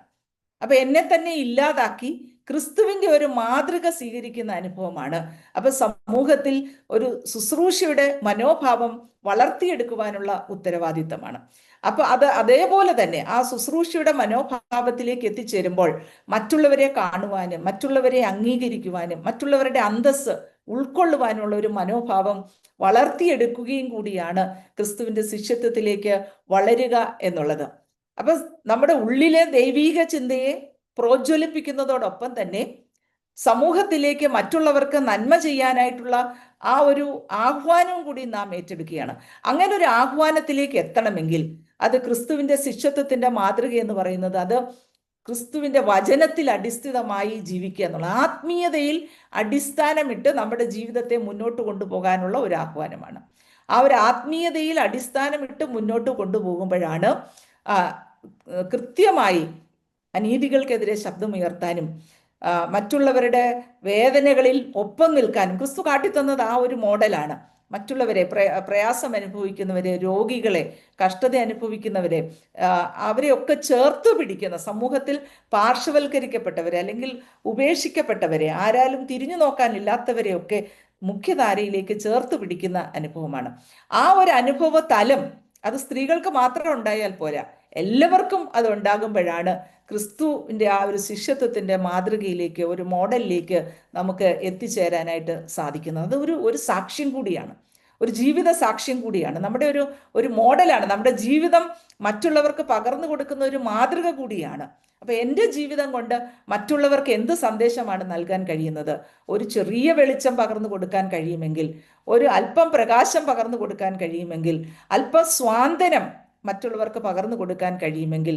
അപ്പൊ എന്നെ തന്നെ ഇല്ലാതാക്കി ക്രിസ്തുവിന്റെ ഒരു മാതൃക സ്വീകരിക്കുന്ന അനുഭവമാണ്. അപ്പൊ സമൂഹത്തിൽ ഒരു ശുശ്രൂഷയുടെ മനോഭാവം വളർത്തിയെടുക്കുവാനുള്ള ഉത്തരവാദിത്തമാണ്. അപ്പൊ അതേപോലെ തന്നെ ആ ശുശ്രൂഷയുടെ മനോഭാവത്തിലേക്ക് എത്തിച്ചേരുമ്പോൾ മറ്റുള്ളവരെ കാണുവാനും, മറ്റുള്ളവരെ അംഗീകരിക്കുവാനും, മറ്റുള്ളവരുടെ അന്തസ്സ് ഉൾക്കൊള്ളുവാനുള്ള ഒരു മനോഭാവം വളർത്തിയെടുക്കുകയും കൂടിയാണ് ക്രിസ്തുവിന്റെ ശിഷ്യത്വത്തിലേക്ക് വളരുക എന്നുള്ളത്. അപ്പൊ നമ്മുടെ ഉള്ളിലെ ദൈവീക ചിന്തയെ പ്രോജ്വലിപ്പിക്കുന്നതോടൊപ്പം തന്നെ സമൂഹത്തിലേക്ക് മറ്റുള്ളവർക്ക് നന്മ ചെയ്യാനായിട്ടുള്ള ആ ഒരു ആഹ്വാനവും കൂടി നാം ഏറ്റെടുക്കുകയാണ്. അങ്ങനെ ഒരു ആഹ്വാനത്തിലേക്ക് എത്തണമെങ്കിൽ അത് ക്രിസ്തുവിന്റെ ശിഷ്യത്വത്തിന്റെ മാതൃക എന്ന് പറയുന്നത് അത് ക്രിസ്തുവിന്റെ വചനത്തിൽ അടിസ്ഥിതമായി ജീവിക്കുക എന്നുള്ള, ആത്മീയതയിൽ അടിസ്ഥാനമിട്ട് നമ്മുടെ ജീവിതത്തെ മുന്നോട്ട് കൊണ്ടുപോകാനുള്ള ഒരു ആഹ്വാനമാണ്. ആ ഒരു ആത്മീയതയിൽ അടിസ്ഥാനമിട്ട് മുന്നോട്ട് കൊണ്ടുപോകുമ്പോഴാണ് കൃത്യമായി അനീതികൾക്കെതിരെ ശബ്ദമുയർത്താനും മറ്റുള്ളവരുടെ വേദനകളിൽ ഒപ്പം നിൽക്കാനും ക്രിസ്തു കാട്ടിത്തന്നത് ആ ഒരു മോഡലാണ്. മറ്റുള്ളവരെ പ്രയാസം അനുഭവിക്കുന്നവരെ, രോഗികളെ, കഷ്ടത അനുഭവിക്കുന്നവരെ, അവരെയൊക്കെ ചേർത്ത് പിടിക്കുന്ന, സമൂഹത്തിൽ പാർശ്വവൽക്കരിക്കപ്പെട്ടവരെ അല്ലെങ്കിൽ ഉപേക്ഷിക്കപ്പെട്ടവരെ, ആരാലും തിരിഞ്ഞു നോക്കാനില്ലാത്തവരെയൊക്കെ മുഖ്യധാരയിലേക്ക് ചേർത്ത് പിടിക്കുന്ന അനുഭവമാണ്. ആ ഒരു അനുഭവ തലം അത് സ്ത്രീകൾക്ക് മാത്രം ഉണ്ടായാൽ പോരാ, എല്ലാവർക്കും അത് ഉണ്ടാകുമ്പോഴാണ് ക്രിസ്തുവിൻ്റെ ആ ഒരു ശിഷ്യത്വത്തിൻ്റെ മാതൃകയിലേക്ക്, ഒരു മോഡലിലേക്ക് നമുക്ക് എത്തിച്ചേരാനായിട്ട് സാധിക്കുന്നത്. അത് ഒരു സാക്ഷ്യം കൂടിയാണ്, ഒരു ജീവിത സാക്ഷ്യം കൂടിയാണ്, നമ്മുടെ ഒരു മോഡലാണ്. നമ്മുടെ ജീവിതം മറ്റുള്ളവർക്ക് പകർന്നു കൊടുക്കുന്ന ഒരു മാതൃക കൂടിയാണ്. അപ്പൊ എൻ്റെ ജീവിതം കൊണ്ട് മറ്റുള്ളവർക്ക് എന്ത് സന്ദേശമാണ് നൽകാൻ കഴിയുന്നത്? ഒരു ചെറിയ വെളിച്ചം പകർന്നു കൊടുക്കാൻ കഴിയുമെങ്കിൽ, ഒരു അല്പം പ്രകാശം പകർന്നു കൊടുക്കാൻ കഴിയുമെങ്കിൽ, അല്പം സ്വാന്തനം മറ്റുള്ളവർക്ക് പകർന്നു കൊടുക്കാൻ കഴിയുമെങ്കിൽ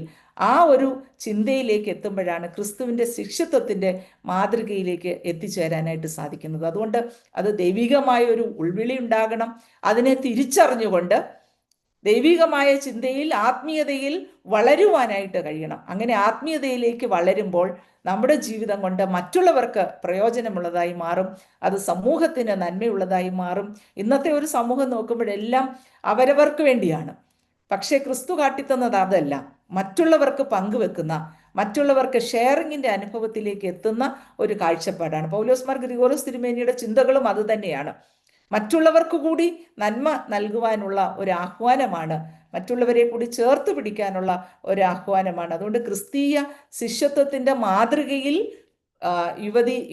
ആ ഒരു ചിന്തയിലേക്ക് എത്തുമ്പോഴാണ് ക്രിസ്തുവിൻ്റെ ശിഷ്യത്വത്തിൻ്റെ മാതൃകയിലേക്ക് എത്തിച്ചേരാനായിട്ട് സാധിക്കുന്നത്. അതുകൊണ്ട് അത് ദൈവികമായ ഒരു ഉൾവിളി ഉണ്ടാകണം. അതിനെ തിരിച്ചറിഞ്ഞുകൊണ്ട് ദൈവികമായ ചിന്തയിൽ, ആത്മീയതയിൽ വളരുവാനായിട്ട് കഴിയണം. അങ്ങനെ ആത്മീയതയിലേക്ക് വളരുമ്പോൾ നമ്മുടെ ജീവിതം കൊണ്ട് മറ്റുള്ളവർക്ക് പ്രയോജനമുള്ളതായി മാറും. അത് സമൂഹത്തിന് നന്മയുള്ളതായി മാറും. ഇന്നത്തെ ഒരു സമൂഹം നോക്കുമ്പോഴെല്ലാം അവരവർക്ക് വേണ്ടിയാണ്. പക്ഷേ ക്രിസ്തു കാട്ടിത്തന്നത് അതല്ല. മറ്റുള്ളവർക്ക് പങ്കുവെക്കുന്ന, മറ്റുള്ളവർക്ക് ഷെയറിങ്ങിൻ്റെ അനുഭവത്തിലേക്ക് എത്തുന്ന ഒരു കാഴ്ചപ്പാടാണ്. പൗലോസ് മാർ ഗ്രിഗോറിയോസ് തിരുമേനിയുടെ ചിന്തകളും അതുതന്നെയാണ്. മറ്റുള്ളവർക്ക് കൂടി നന്മ നൽകുവാനുള്ള ഒരു ആഹ്വാനമാണ്, മറ്റുള്ളവരെ കൂടി ചേർത്ത് പിടിക്കാനുള്ള ഒരു ആഹ്വാനമാണ്. അതുകൊണ്ട് ക്രിസ്തീയ ശിഷ്യത്വത്തിൻ്റെ മാതൃകയിൽ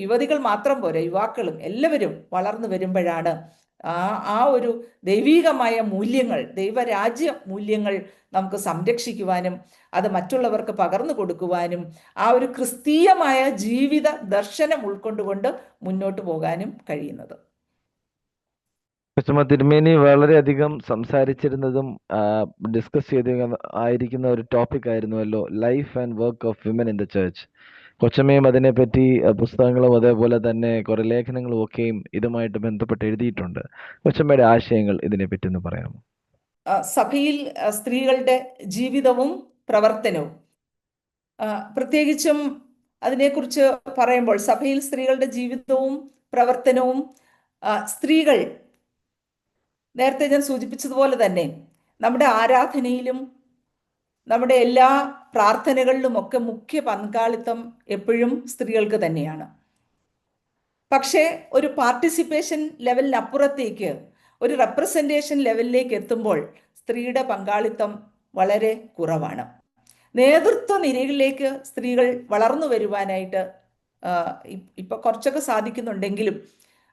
യുവതികൾ മാത്രം പോരാ, യുവാക്കളും എല്ലാവരും വളർന്നു വരുമ്പോഴാണ് ആ ഒരു ദൈവീകമായ മൂല്യങ്ങൾ, ദൈവരാജ്യ മൂല്യങ്ങൾ നമുക്ക് സംരക്ഷിക്കുവാനും അത് മറ്റുള്ളവർക്ക് പകർന്നു കൊടുക്കുവാനും ആ ഒരു ക്രിസ്തീയമായ ജീവിത ദർശനം ഉൾക്കൊണ്ടുകൊണ്ട് മുന്നോട്ട് പോകാനും കഴിയുന്നത്. തിരുമേനി വളരെയധികം സംസാരിച്ചിരുന്നതും ഡിസ്കസ് ആയിരിക്കുന്ന ഒരു ടോപ്പിക് ആയിരുന്നുവല്ലോ, life and work of women in the church. കൊച്ചമ്മയും അതിനെപ്പറ്റി പുസ്തകങ്ങളും അതേപോലെ തന്നെ കുറെ ലേഖനങ്ങളും ഒക്കെയും ഇതുമായിട്ട് ബന്ധപ്പെട്ട് എഴുതിയിട്ടുണ്ട്. കൊച്ചമ്മയുടെ ആശയങ്ങൾ ഇതിനെപ്പറ്റി ഒന്ന് പറയാമോ? സഭയിൽ സ്ത്രീകളുടെ ജീവിതവും പ്രവർത്തനവും, പ്രത്യേകിച്ചും അതിനെക്കുറിച്ച് പറയുമ്പോൾ സഭയിൽ സ്ത്രീകളുടെ ജീവിതവും പ്രവർത്തനവും, സ്ത്രീകൾ നേരത്തെ ഞാൻ സൂചിപ്പിച്ചതുപോലെ തന്നെ നമ്മുടെ ആരാധനയിലും നമ്മുടെ എല്ലാ പ്രാർത്ഥനകളിലുമൊക്കെ മുഖ്യ പങ്കാളിത്തം എപ്പോഴും സ്ത്രീകൾക്ക് തന്നെയാണ്. പക്ഷേ ഒരു പാർട്ടിസിപ്പേഷൻ ലെവലിനപ്പുറത്തേക്ക്, ഒരു റെപ്രസെൻറ്റേഷൻ ലെവലിലേക്ക് എത്തുമ്പോൾ സ്ത്രീയുടെ പങ്കാളിത്തം വളരെ കുറവാണ്. നേതൃത്വ നിരകളിലേക്ക് സ്ത്രീകൾ വളർന്നു വരുവാനായിട്ട് ഇപ്പം കുറച്ചൊക്കെ സാധിക്കുന്നുണ്ടെങ്കിലും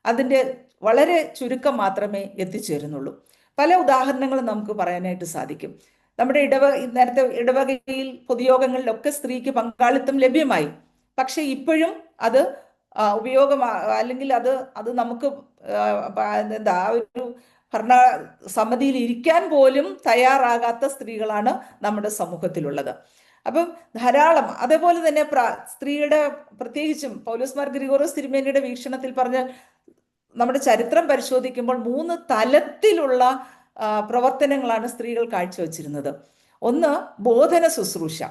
അതിൻ്റെ വളരെ ചുരുക്കം മാത്രമേ എത്തിച്ചേരുന്നുള്ളൂ. പല ഉദാഹരണങ്ങളും നമുക്ക് പറയാനായിട്ട് സാധിക്കും. നമ്മുടെ നേരത്തെ ഇടവകയിൽ പൊതുയോഗങ്ങളിലൊക്കെ സ്ത്രീക്ക് പങ്കാളിത്തം ലഭ്യമായി. പക്ഷെ ഇപ്പോഴും അത് അല്ലെങ്കിൽ അത് നമുക്ക് എന്താ ഒരു ഭരണ സമിതിയിൽ ഇരിക്കാൻ പോലും തയ്യാറാകാത്ത സ്ത്രീകളാണ് നമ്മുടെ സമൂഹത്തിലുള്ളത്. അപ്പം ധാരാളം, അതേപോലെ തന്നെ സ്ത്രീയുടെ, പ്രത്യേകിച്ചും പൗലോസ് മാർ ഗ്രിഗോറിയോസ് തിരുമേനിയുടെ വീക്ഷണത്തിൽ പറഞ്ഞാൽ നമ്മുടെ ചരിത്രം പരിശോധിക്കുമ്പോൾ 3 തലത്തിലുള്ള പ്രവർത്തനങ്ങളാണ് സ്ത്രീകൾ കാഴ്ചവെച്ചിരുന്നത്. ഒന്ന്, ബോധന ശുശ്രൂഷ.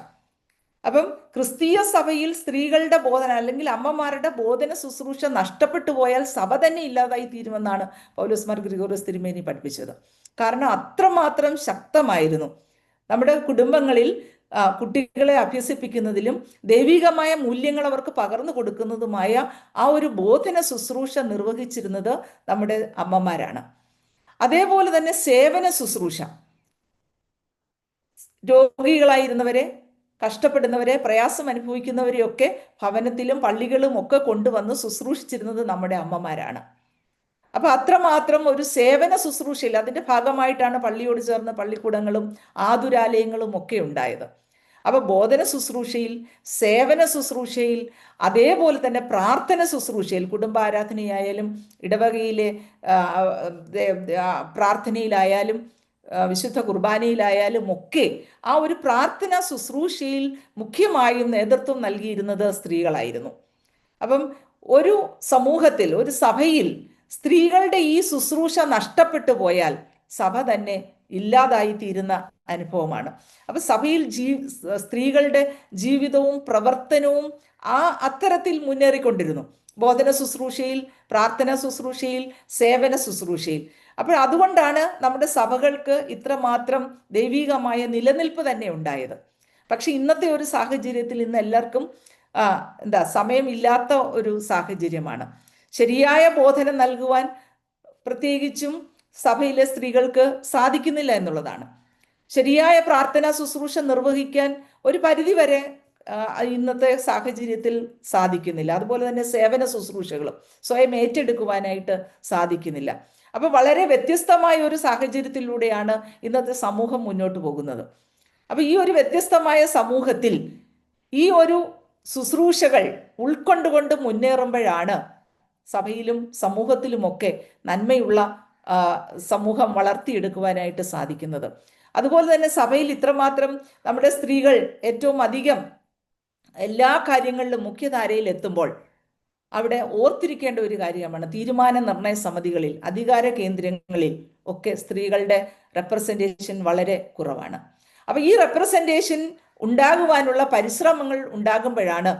അപ്പം ക്രിസ്തീയ സഭയിൽ സ്ത്രീകളുടെ ബോധന അല്ലെങ്കിൽ അമ്മമാരുടെ ബോധന ശുശ്രൂഷ നഷ്ടപ്പെട്ടു പോയാൽ സഭ തന്നെ ഇല്ലാതായി തീരുമെന്നാണ് പൗലോസ് മാർ ഗ്രിഗോറിയോസ് തിരുമേനി പഠിപ്പിച്ചത്. കാരണം അത്രമാത്രം ശക്തമായിരുന്നു നമ്മുടെ കുടുംബങ്ങളിൽ കുട്ടികളെ അഭ്യസിപ്പിക്കുന്നതിലും ദൈവികമായ മൂല്യങ്ങൾ അവർക്ക് പകർന്നു കൊടുക്കുന്നതുമായ ആ ഒരു ബോധന ശുശ്രൂഷ നിർവഹിച്ചിരുന്നത് നമ്മുടെ അമ്മമാരാണ്. അതേപോലെ തന്നെ സേവന ശുശ്രൂഷ, രോഗികളായിരുന്നവരെ, കഷ്ടപ്പെടുന്നവരെ, പ്രയാസം അനുഭവിക്കുന്നവരെയൊക്കെ ഭവനത്തിലും പള്ളികളും ഒക്കെ കൊണ്ടുവന്ന് ശുശ്രൂഷിച്ചിരുന്നത് നമ്മുടെ അമ്മമാരാണ്. അപ്പൊ അത്രമാത്രം ഒരു സേവന ശുശ്രൂഷയിൽ അതിൻ്റെ ഭാഗമായിട്ടാണ് പള്ളിയോട് ചേർന്ന് പള്ളിക്കൂടങ്ങളും ആതുരാലയങ്ങളും ഒക്കെ ഉണ്ടായത്. അപ്പൊ ബോധന ശുശ്രൂഷയിൽ, സേവന ശുശ്രൂഷയിൽ, അതേപോലെ തന്നെ പ്രാർത്ഥന ശുശ്രൂഷയിൽ, കുടുംബാരാധനയായാലും ഇടവകയിലെ പ്രാർത്ഥനയിലായാലും വിശുദ്ധ കുർബാനയിലായാലും ഒക്കെ ആ ഒരു പ്രാർത്ഥന ശുശ്രൂഷയിൽ മുഖ്യമായും നേതൃത്വം നൽകിയിരുന്നത് സ്ത്രീകളായിരുന്നു. അപ്പം ഒരു സമൂഹത്തിൽ, ഒരു സഭയിൽ സ്ത്രീകളുടെ ഈ ശുശ്രൂഷ നഷ്ടപ്പെട്ടു പോയാൽ സഭ തന്നെ ഇല്ലാതായി തീരുന്ന അനുഭവമാണ്. അപ്പൊ സഭയിൽ സ്ത്രീകളുടെ ജീവിതവും പ്രവർത്തനവും അത്തരത്തിൽ മുന്നേറിക്കൊണ്ടിരുന്നു. ബോധന ശുശ്രൂഷയിൽ, പ്രാർത്ഥന ശുശ്രൂഷയിൽ, സേവന ശുശ്രൂഷയിൽ. അപ്പോൾ അതുകൊണ്ടാണ് നമ്മുടെ സഭകൾക്ക് ഇത്രമാത്രം ദൈവികമായ നിലനിൽപ്പ് തന്നെ ഉണ്ടായത്. പക്ഷെ ഇന്നത്തെ ഒരു സാഹചര്യത്തിൽ ഇന്ന് എല്ലാവർക്കും സമയമില്ലാത്ത ഒരു സാഹചര്യമാണ്. ശരിയായ ബോധനം നൽകുവാൻ പ്രത്യേകിച്ചും സഭയിലെ സ്ത്രീകൾക്ക് സാധിക്കുന്നില്ല എന്നുള്ളതാണ്. ശരിയായ പ്രാർത്ഥനാ ശുശ്രൂഷ നിർവഹിക്കാൻ ഒരു പരിധിവരെ ഇന്നത്തെ സാഹചര്യത്തിൽ സാധിക്കുന്നില്ല. അതുപോലെ തന്നെ സേവന ശുശ്രൂഷകളും സ്വയം ഏറ്റെടുക്കുവാനായിട്ട് സാധിക്കുന്നില്ല. അപ്പൊ വളരെ വ്യത്യസ്തമായ ഒരു സാഹചര്യത്തിലൂടെയാണ് ഇന്നത്തെ സമൂഹം മുന്നോട്ട് പോകുന്നത്. അപ്പൊ ഈ ഒരു വ്യത്യസ്തമായ സമൂഹത്തിൽ ഈ ഒരു ശുശ്രൂഷകൾ ഉൾക്കൊണ്ടുകൊണ്ട് മുന്നേറുമ്പോഴാണ് സഭയിലും സമൂഹത്തിലുമൊക്കെ നന്മയുള്ള സമൂഹം വളർത്തിയെടുക്കുവാനായിട്ട് സാധിക്കുന്നത്. അതുപോലെ തന്നെ സഭയിൽ ഇത്രമാത്രം നമ്മുടെ സ്ത്രീകൾ ഏറ്റവും അധികം എല്ലാ കാര്യങ്ങളിലും മുഖ്യധാരയിൽ എത്തുമ്പോൾ അവിടെ ഓർത്തിരിക്കേണ്ട ഒരു കാര്യമാണ് തീരുമാന നിർണയ സമിതികളിൽ, അധികാര കേന്ദ്രങ്ങളിൽ ഒക്കെ സ്ത്രീകളുടെ റെപ്രസെൻറ്റേഷൻ വളരെ കുറവാണ്. അപ്പൊ ഈ റെപ്രസെൻറ്റേഷൻ ഉണ്ടാകുവാനുള്ള പരിശ്രമങ്ങൾ ഉണ്ടാകുമ്പോഴാണ്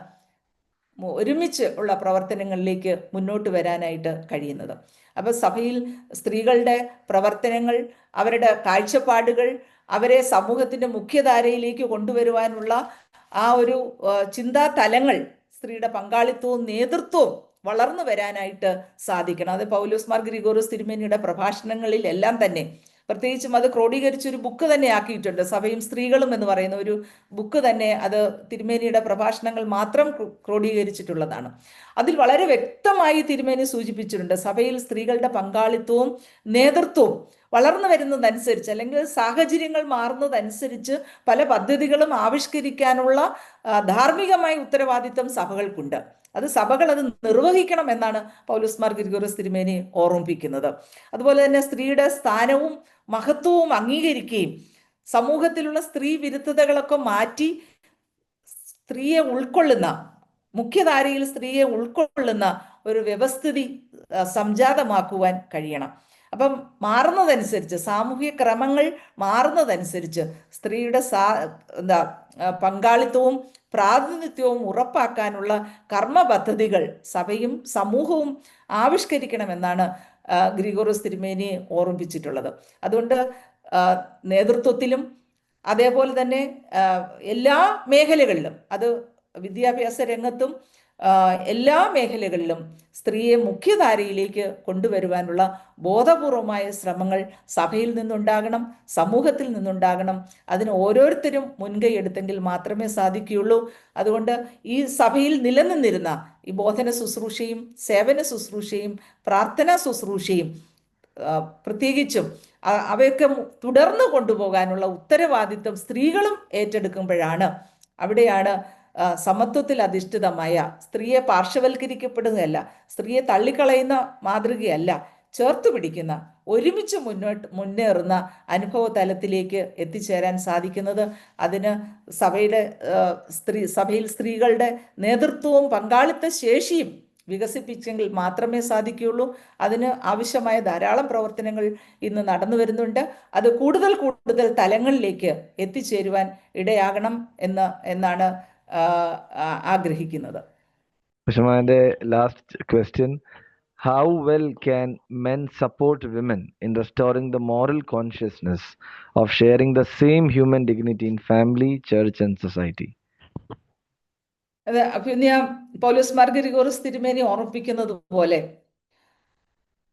ഒരുമിച്ച് ഉള്ള പ്രവർത്തനങ്ങളിലേക്ക് മുന്നോട്ട് വരാനായിട്ട് കഴിയുന്നത്. അപ്പൊ സഭയിൽ സ്ത്രീകളുടെ പ്രവർത്തനങ്ങൾ, അവരുടെ കാഴ്ചപ്പാടുകൾ, അവരെ സമൂഹത്തിന്റെ മുഖ്യധാരയിലേക്ക് കൊണ്ടുവരുവാനുള്ള ആ ഒരു ചിന്താ തലങ്ങൾ, സ്ത്രീയുടെ പങ്കാളിത്തവും നേതൃത്വവും വളർന്നു വരാനായിട്ട് സാധിക്കണം. അത് പൗലോസ് മാർ ഗ്രിഗോറിയോസ് തിരുമേനിയുടെ പ്രഭാഷണങ്ങളിൽ എല്ലാം തന്നെ, പ്രത്യേകിച്ചും അത് ക്രോഡീകരിച്ചൊരു ബുക്ക് തന്നെ ആക്കിയിട്ടുണ്ട്, സഭയും സ്ത്രീകളും എന്ന് പറയുന്ന ഒരു ബുക്ക് തന്നെ. അത് തിരുമേനിയുടെ പ്രഭാഷണങ്ങൾ മാത്രം ക്രോഡീകരിച്ചിട്ടുള്ളതാണ്. അതിൽ വളരെ വ്യക്തമായി തിരുമേനി സൂചിപ്പിച്ചിട്ടുണ്ട്, സഭയിൽ സ്ത്രീകളുടെ പങ്കാളിത്തവും നേതൃത്വവും വളർന്നു വരുന്നതനുസരിച്ച്, അല്ലെങ്കിൽ സാഹചര്യങ്ങൾ മാറുന്നതനുസരിച്ച് പല പദ്ധതികളും ആവിഷ്കരിക്കാനുള്ള ധാർമ്മികമായ ഉത്തരവാദിത്തം സഭകൾക്കുണ്ട്. അത് സഭകൾ അത് നിർവഹിക്കണം എന്നാണ് പൗലോസ് മാർ ഗ്രിഗോറിയോസ് തിരുമേനി ഓർമ്മിപ്പിക്കുന്നത്. അതുപോലെ തന്നെ സ്ത്രീയുടെ സ്ഥാനവും മഹത്വവും അംഗീകരിക്കുകയും സമൂഹത്തിലുള്ള സ്ത്രീ വിരുദ്ധതകളൊക്കെ മാറ്റി സ്ത്രീയെ ഉൾക്കൊള്ളുന്ന, മുഖ്യധാരയിൽ സ്ത്രീയെ ഉൾക്കൊള്ളുന്ന ഒരു വ്യവസ്ഥിതി സംജാതമാക്കുവാൻ കഴിയണം. അപ്പം മാറുന്നതനുസരിച്ച്, സാമൂഹ്യ ക്രമങ്ങൾ മാറുന്നതനുസരിച്ച് സ്ത്രീയുടെ പങ്കാളിത്തവും പ്രാതിനിധ്യവും ഉറപ്പാക്കാനുള്ള കർമ്മ പദ്ധതികൾ സഭയും സമൂഹവും ആവിഷ്കരിക്കണമെന്നാണ് ഗ്രിഗോറിയോസ് തിരുമേനി ഓർമ്മിപ്പിച്ചിട്ടുള്ളത്. അതുകൊണ്ട് നേതൃത്വത്തിലും അതേപോലെ തന്നെ എല്ലാ മേഖലകളിലും, അത് വിദ്യാഭ്യാസ രംഗത്തും എല്ലാ മേഖലകളിലും സ്ത്രീയെ മുഖ്യധാരയിലേക്ക് കൊണ്ടുവരുവാനുള്ള ബോധപൂർവമായ ശ്രമങ്ങൾ സഭയിൽ നിന്നുണ്ടാകണം, സമൂഹത്തിൽ നിന്നുണ്ടാകണം. അതിന് ഓരോരുത്തരും മുൻകൈ എടുത്തെങ്കിൽ മാത്രമേ സാധിക്കുകയുള്ളൂ. അതുകൊണ്ട് ഈ സഭയിൽ നിലനിന്നിരുന്ന ഈ ബോധന ശുശ്രൂഷയും സേവന ശുശ്രൂഷയും പ്രാർത്ഥനാ ശുശ്രൂഷയും പ്രത്യേകിച്ചും അവയൊക്കെ തുടർന്നു കൊണ്ടുപോകാനുള്ള ഉത്തരവാദിത്വം സ്ത്രീകളും ഏറ്റെടുക്കുമ്പോഴാണ്, അവിടെയാണ് സമത്വത്തിൽ അധിഷ്ഠിതമായ, സ്ത്രീയെ പാർശ്വവൽക്കരിക്കപ്പെടുകയല്ല, സ്ത്രീയെ തള്ളിക്കളയുന്ന മാതൃകയല്ല, ചേർത്ത് പിടിക്കുന്ന, ഒരുമിച്ച് മുന്നേറുന്ന അനുഭവ തലത്തിലേക്ക് എത്തിച്ചേരാൻ സാധിക്കുന്നത്. അതിന് സഭയിൽ സ്ത്രീകളുടെ നേതൃത്വവും പങ്കാളിത്ത ശേഷിയും വികസിപ്പിച്ചെങ്കിൽ മാത്രമേ സാധിക്കുകയുള്ളൂ. അതിന് ആവശ്യമായ ധാരാളം പ്രവർത്തനങ്ങൾ ഇന്ന് നടന്നു വരുന്നുണ്ട്. അത് കൂടുതൽ കൂടുതൽ തലങ്ങളിലേക്ക് എത്തിച്ചേരുവാൻ ഇടയാകണം എന്നാണ് ആഗ്രഹിക്കുന്നത്. ഉഷമാന്റെ last question: how well can men support women in restoring the moral consciousness of sharing the same human dignity in family, church and society? പിന്നെ പൗലോസ് മാർ ഗ്രിഗോറിയോസ് തിരുമേനി ഓർമ്മിപ്പിക്കുന്നത് പോലെ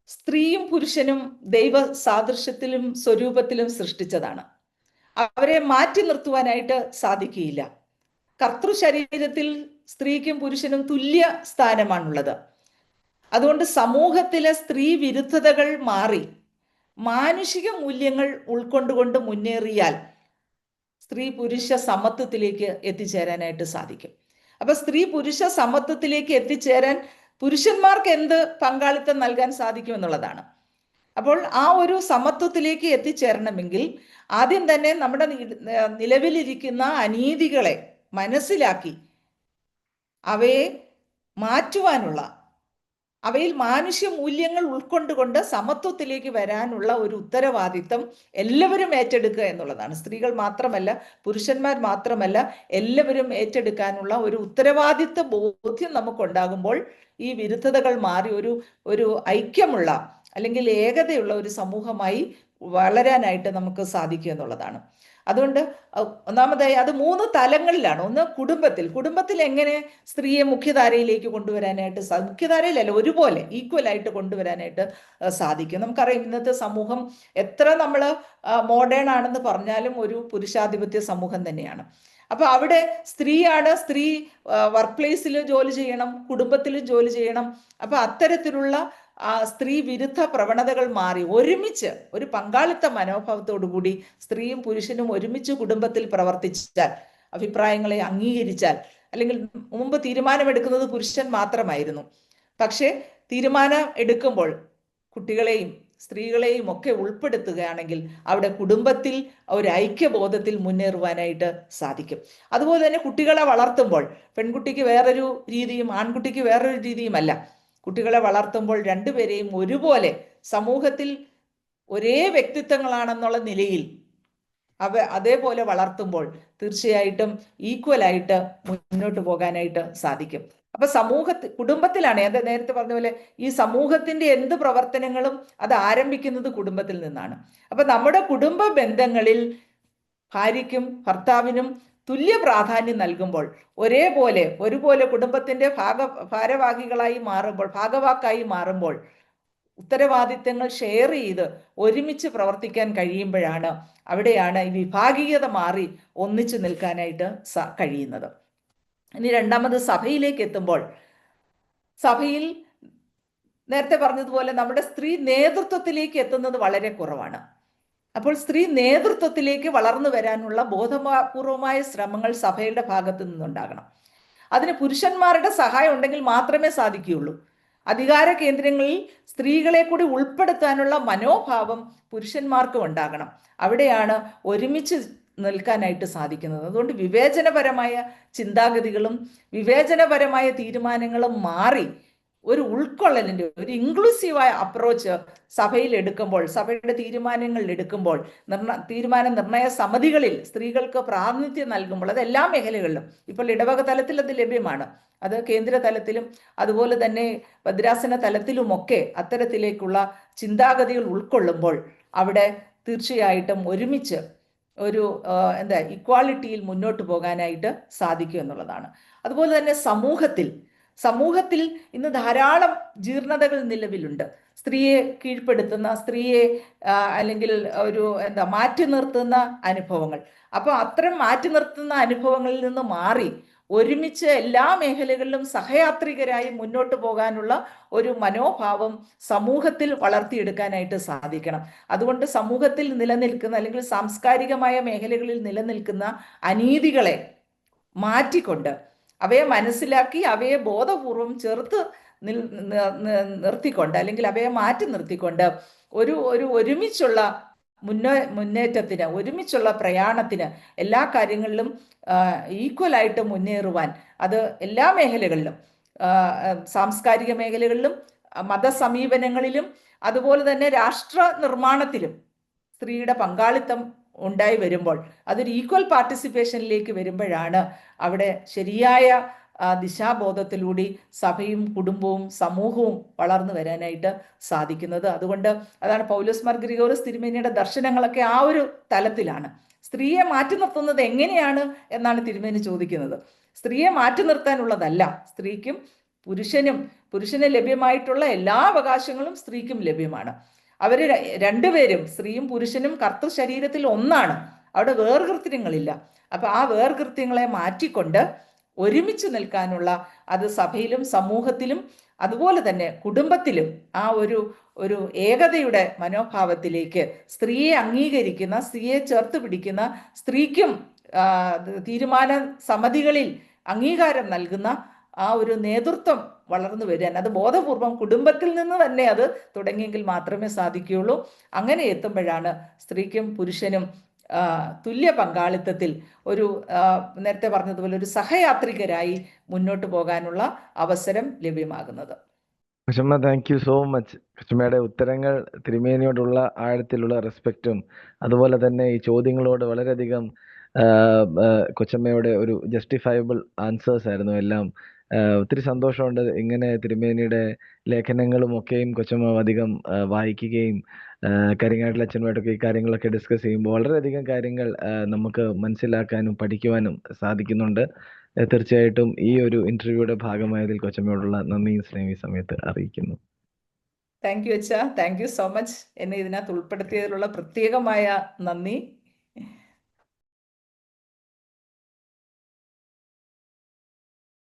സ്ത്രീയും പുരുഷനും ദൈവ സാദൃശ്യത്തിലും സ്വരൂപത്തിലും സൃഷ്ടിച്ചതാണ്. അവരെ മാറ്റി നിർത്തുവാനായിട്ട് സാധിക്കുകയില്ല. കർത്തൃ ശരീരത്തിൽ സ്ത്രീക്കും പുരുഷനും തുല്യ സ്ഥാനമാണുള്ളത്. അതുകൊണ്ട് സമൂഹത്തിലെ സ്ത്രീ വിരുദ്ധതകൾ മാറി മാനുഷിക മൂല്യങ്ങൾ ഉൾക്കൊണ്ടുകൊണ്ട് മുന്നേറിയാൽ സ്ത്രീ പുരുഷ സമത്വത്തിലേക്ക് എത്തിച്ചേരാനായിട്ട് സാധിക്കും. അപ്പൊ സ്ത്രീ പുരുഷ സമത്വത്തിലേക്ക് എത്തിച്ചേരാൻ പുരുഷന്മാർക്ക് എന്ത് പങ്കാളിത്തം നൽകാൻ സാധിക്കും എന്നുള്ളതാണ്. അപ്പോൾ ആ ഒരു സമത്വത്തിലേക്ക് എത്തിച്ചേരണമെങ്കിൽ ആദ്യം തന്നെ നമ്മുടെ നിലവിലിരിക്കുന്ന അനീതികളെ മനസ്സിലാക്കി അവയെ മാറ്റുവാനുള്ള, അവയിൽ മാനുഷ്യ മൂല്യങ്ങൾ ഉൾക്കൊണ്ടുകൊണ്ട് സമത്വത്തിലേക്ക് വരാനുള്ള ഒരു ഉത്തരവാദിത്തം എല്ലാവരും ഏറ്റെടുക്കുക എന്നുള്ളതാണ്. സ്ത്രീകൾ മാത്രമല്ല, പുരുഷന്മാർ മാത്രമല്ല, എല്ലാവരും ഏറ്റെടുക്കാനുള്ള ഒരു ഉത്തരവാദിത്വ ബോധ്യം നമുക്കുണ്ടാകുമ്പോൾ ഈ വിരുദ്ധതകൾ മാറി ഒരു ഐക്യമുള്ള അല്ലെങ്കിൽ ഏകതയുള്ള ഒരു സമൂഹമായി വളരാനായിട്ട് നമുക്ക് സാധിക്കുക എന്നുള്ളതാണ്. അതുകൊണ്ട് ഒന്നാമതായി അത് 3 തലങ്ങളിലാണ്. ഒന്ന് കുടുംബത്തിൽ എങ്ങനെ സ്ത്രീയെ മുഖ്യധാരയിലേക്ക് കൊണ്ടുവരാനായിട്ട് മുഖ്യധാരയിലല്ല, ഒരുപോലെ ഈക്വലായിട്ട് കൊണ്ടുവരാനായിട്ട് സാധിക്കും. നമുക്കറിയാം ഇന്നത്തെ സമൂഹം എത്ര നമ്മൾ മോഡേൺ ആണെന്ന് പറഞ്ഞാലും ഒരു പുരുഷാധിപത്യ സമൂഹം തന്നെയാണ്. അപ്പൊ അവിടെ സ്ത്രീയാണ്, സ്ത്രീ വർക്ക് പ്ലേസിൽ ജോലി ചെയ്യണം, കുടുംബത്തിലും ജോലി ചെയ്യണം. അപ്പൊ അത്തരത്തിലുള്ള സ്ത്രീ വിരുദ്ധ പ്രവണതകൾ മാറി ഒരുമിച്ച് ഒരു പങ്കാളിത്ത മനോഭാവത്തോടു കൂടി സ്ത്രീയും പുരുഷനും ഒരുമിച്ച് കുടുംബത്തിൽ പ്രവർത്തിച്ചാൽ, അഭിപ്രായങ്ങളെ അംഗീകരിച്ചാൽ, അല്ലെങ്കിൽ മുമ്പ് തീരുമാനമെടുക്കുന്നത് പുരുഷൻ മാത്രമായിരുന്നു, പക്ഷേ തീരുമാനം എടുക്കുമ്പോൾ കുട്ടികളെയും സ്ത്രീകളെയും ഒക്കെ ഉൾപ്പെടുത്തുകയാണെങ്കിൽ അവിടെ കുടുംബത്തിൽ ഒരു ഐക്യബോധത്തിൽ മുന്നേറുവാനായിട്ട് സാധിക്കും. അതുപോലെ തന്നെ കുട്ടികളെ വളർത്തുമ്പോൾ പെൺകുട്ടിക്ക് വേറൊരു രീതിയും ആൺകുട്ടിക്ക് വേറൊരു രീതിയുമല്ല. കുട്ടികളെ വളർത്തുമ്പോൾ രണ്ടുപേരെയും ഒരുപോലെ സമൂഹത്തിൽ ഒരേ വ്യക്തിത്വങ്ങളാണെന്നുള്ള നിലയിൽ അതേപോലെ വളർത്തുമ്പോൾ തീർച്ചയായിട്ടും ഈക്വലായിട്ട് മുന്നോട്ട് പോകാനായിട്ട് സാധിക്കും. അപ്പൊ കുടുംബത്തിലാണ് ഞാൻ നേരത്തെ പറഞ്ഞ പോലെ ഈ സമൂഹത്തിന്റെ എന്ത് പ്രവർത്തനങ്ങളും അത് ആരംഭിക്കുന്നത് കുടുംബത്തിൽ നിന്നാണ്. അപ്പൊ നമ്മുടെ കുടുംബ ബന്ധങ്ങളിൽ ഭാര്യയ്ക്കും ഭർത്താവിനും തുല്യ പ്രാധാന്യം നൽകുമ്പോൾ ഒരുപോലെ കുടുംബത്തിന്റെ ഭാഗവാക്കായി മാറുമ്പോൾ ഉത്തരവാദിത്തങ്ങൾ ഷെയർ ചെയ്ത് ഒരുമിച്ച് പ്രവർത്തിക്കാൻ കഴിയുമ്പോഴാണ് അവിടെയാണ് ഈ വിഭാഗീയത മാറി ഒന്നിച്ചു നിൽക്കാനായിട്ട് കഴിയുന്നത്. ഇനി രണ്ടാമത് സഭയിലേക്ക് എത്തുമ്പോൾ, സഭയിൽ നേരത്തെ പറഞ്ഞതുപോലെ നമ്മുടെ സ്ത്രീ നേതൃത്വത്തിലേക്ക് എത്തുന്നത് വളരെ കുറവാണ്. അപ്പോൾ സ്ത്രീ നേതൃത്വത്തിലേക്ക് വളർന്നു വരാനുള്ള ബോധപൂർവമായ ശ്രമങ്ങൾ സഭയുടെ ഭാഗത്തു നിന്നുണ്ടാകണം. അതിന് പുരുഷന്മാരുടെ സഹായം ഉണ്ടെങ്കിൽ മാത്രമേ സാധിക്കുകയുള്ളൂ. അധികാര കേന്ദ്രങ്ങളിൽ സ്ത്രീകളെ കൂടി ഉൾപ്പെടുത്താനുള്ള മനോഭാവം പുരുഷന്മാർക്കും ഉണ്ടാകണം. അവിടെയാണ് ഒരുമിച്ച് നിൽക്കാനായിട്ട് സാധിക്കുന്നത്. അതുകൊണ്ട് വിവേചനപരമായ ചിന്താഗതികളും വിവേചനപരമായ തീരുമാനങ്ങളും മാറി ഒരു ഉൾക്കൊള്ളലിൻ്റെ ഒരു ഇൻക്ലൂസീവായ അപ്രോച്ച് സഭയിൽ എടുക്കുമ്പോൾ, സഭയുടെ തീരുമാനങ്ങളിൽ എടുക്കുമ്പോൾ, തീരുമാന നിർണയ സമിതികളിൽ സ്ത്രീകൾക്ക് പ്രാതിനിധ്യം നൽകുമ്പോൾ, അത് എല്ലാ മേഖലകളിലും ഇപ്പോൾ ഇടവക തലത്തിൽ അത് ലഭ്യമാണ്. അത് കേന്ദ്ര തലത്തിലും അതുപോലെ തന്നെ ഭദ്രാസന തലത്തിലുമൊക്കെ അത്തരത്തിലേക്കുള്ള ചിന്താഗതികൾ ഉൾക്കൊള്ളുമ്പോൾ അവിടെ തീർച്ചയായിട്ടും ഒരുമിച്ച് ഒരു ഇക്വാളിറ്റിയിൽ മുന്നോട്ട് പോകാനായിട്ട് സാധിക്കും എന്നുള്ളതാണ്. അതുപോലെ തന്നെ സമൂഹത്തിൽ ഇന്ന് ധാരാളം ജീർണതകൾ നിലവിലുണ്ട്. സ്ത്രീയെ കീഴ്പ്പെടുത്തുന്ന, സ്ത്രീയെ അല്ലെങ്കിൽ മാറ്റി നിർത്തുന്ന അനുഭവങ്ങൾ. അപ്പോൾ അത്തരം മാറ്റി നിർത്തുന്ന അനുഭവങ്ങളിൽ നിന്ന് മാറി ഒരുമിച്ച് എല്ലാ മേഖലകളിലും സഹയാത്രികരായി മുന്നോട്ട് പോകാനുള്ള ഒരു മനോഭാവം സമൂഹത്തിൽ വളർത്തിയെടുക്കാനായിട്ട് സാധിക്കണം. അതുകൊണ്ട് സമൂഹത്തിൽ നിലനിൽക്കുന്ന അല്ലെങ്കിൽ സാംസ്കാരികമായ മേഖലകളിൽ നിലനിൽക്കുന്ന അനീതികളെ മാറ്റിക്കൊണ്ട് അവയെ മനസ്സിലാക്കി അവയെ ബോധപൂർവം ചേർത്ത് നിർത്തിക്കൊണ്ട് അല്ലെങ്കിൽ അവയെ മാറ്റി നിർത്തിക്കൊണ്ട് ഒരു ഒരുമിച്ചുള്ള മുന്നേറ്റത്തിന്, ഒരുമിച്ചുള്ള പ്രയാണത്തിന്, എല്ലാ കാര്യങ്ങളിലും ഈക്വലായിട്ട് മുന്നേറുവാൻ, അത് എല്ലാ മേഖലകളിലും, സാംസ്കാരിക മേഖലകളിലും മതസമീപനങ്ങളിലും അതുപോലെ തന്നെ രാഷ്ട്ര നിർമ്മാണത്തിലും സ്ത്രീയുടെ പങ്കാളിത്തം ഉണ്ടായി വരുമ്പോൾ, അതൊരു ഈക്വൽ പാർട്ടിസിപ്പേഷനിലേക്ക് വരുമ്പോഴാണ് അവിടെ ശരിയായ ദിശാബോധത്തിലൂടെ സഭയും കുടുംബവും സമൂഹവും വളർന്നു വരാനായിട്ട് സാധിക്കുന്നത്. അതുകൊണ്ട് അതാണ് പൗലോസ് മാർ ഗ്രിഗോറിയോസ് തിരുമേനിയുടെ ദർശനങ്ങളൊക്കെ ആ ഒരു തലത്തിലാണ്. സ്ത്രീയെ മാറ്റി നിർത്തുന്നത് എങ്ങനെയാണ് എന്നാണ് തിരുമേനി ചോദിക്കുന്നത്. സ്ത്രീയെ മാറ്റി നിർത്താനുള്ളതല്ല, സ്ത്രീക്കും പുരുഷന് ലഭ്യമായിട്ടുള്ള എല്ലാ അവകാശങ്ങളും സ്ത്രീക്കും ലഭ്യമാണ്. അവർ രണ്ടുപേരും, സ്ത്രീയും പുരുഷനും കർത്തൃ ശരീരത്തിൽ ഒന്നാണ്, അവിടെ വേർകൃത്യങ്ങളില്ല. അപ്പൊ ആ വേർകൃത്യങ്ങളെ മാറ്റിക്കൊണ്ട് ഒരുമിച്ച് നിൽക്കാനുള്ള, അത് സഭയിലും സമൂഹത്തിലും അതുപോലെ തന്നെ കുടുംബത്തിലും ആ ഒരു ഏകതയുടെ മനോഭാവത്തിലേക്ക് സ്ത്രീയെ അംഗീകരിക്കുന്ന, സ്ത്രീയെ ചേർത്ത് പിടിക്കുന്ന, സ്ത്രീക്കും തീരുമാന സമിതികളിൽ അംഗീകാരം നൽകുന്ന ആ ഒരു നേതൃത്വം വളർന്നു വരാൻ, അത് ബോധപൂർവം കുടുംബത്തിൽ നിന്ന് തന്നെ അത് തുടങ്ങിയെങ്കിൽ മാത്രമേ സാധിക്കുകയുള്ളൂ. അങ്ങനെ എത്തുമ്പോഴാണ് സ്ത്രീക്കും പുരുഷനും തുല്യ പങ്കാളിത്തത്തിൽ നേരത്തെ പറഞ്ഞതുപോലെ ഒരു സഹയാത്രികരായി മുന്നോട്ട് പോകാനുള്ള അവസരം ലഭ്യമാകുന്നത്. കൊച്ചമ്മ, താങ്ക് യു സോ മച്ച്. കൊച്ചമ്മയുടെ ഉത്തരങ്ങൾ, തിരുമേനിയോടുള്ള ആഴത്തിലുള്ള റെസ്പെക്റ്റും അതുപോലെ തന്നെ ഈ ചോദ്യങ്ങളോട് വളരെയധികം കൊച്ചമ്മയുടെ ഒരു ജസ്റ്റിഫയബിൾ ആൻസേഴ്സ് ആയിരുന്നു എല്ലാം. ഒത്തിരി സന്തോഷമുണ്ട് ഇങ്ങനെ തിരുമേനിയുടെ ലേഖനങ്ങളും ഒക്കെയും കൊച്ചമ്മ അധികം വായിക്കുകയും കരിങ്ങാട്ടിലെ അച്ഛനുമായിട്ടൊക്കെ ഈ കാര്യങ്ങളൊക്കെ ഡിസ്കസ് ചെയ്യുമ്പോൾ വളരെയധികം കാര്യങ്ങൾ നമുക്ക് മനസ്സിലാക്കാനും പഠിക്കുവാനും സാധിക്കുന്നുണ്ട്. തീർച്ചയായിട്ടും ഈ ഒരു ഇന്റർവ്യൂയുടെ ഭാഗമായതിൽ കൊച്ചമ്മയോടുള്ള നന്ദിയും സ്നേഹം ഈ സമയത്ത് അറിയിക്കുന്നു. താങ്ക് യു അച്ഛാ, താങ്ക് യു സോ മച്ച്. എന്നെ ഇതിനകത്ത് ഉൾപ്പെടുത്തിയതിലുള്ള പ്രത്യേകമായ നന്ദി.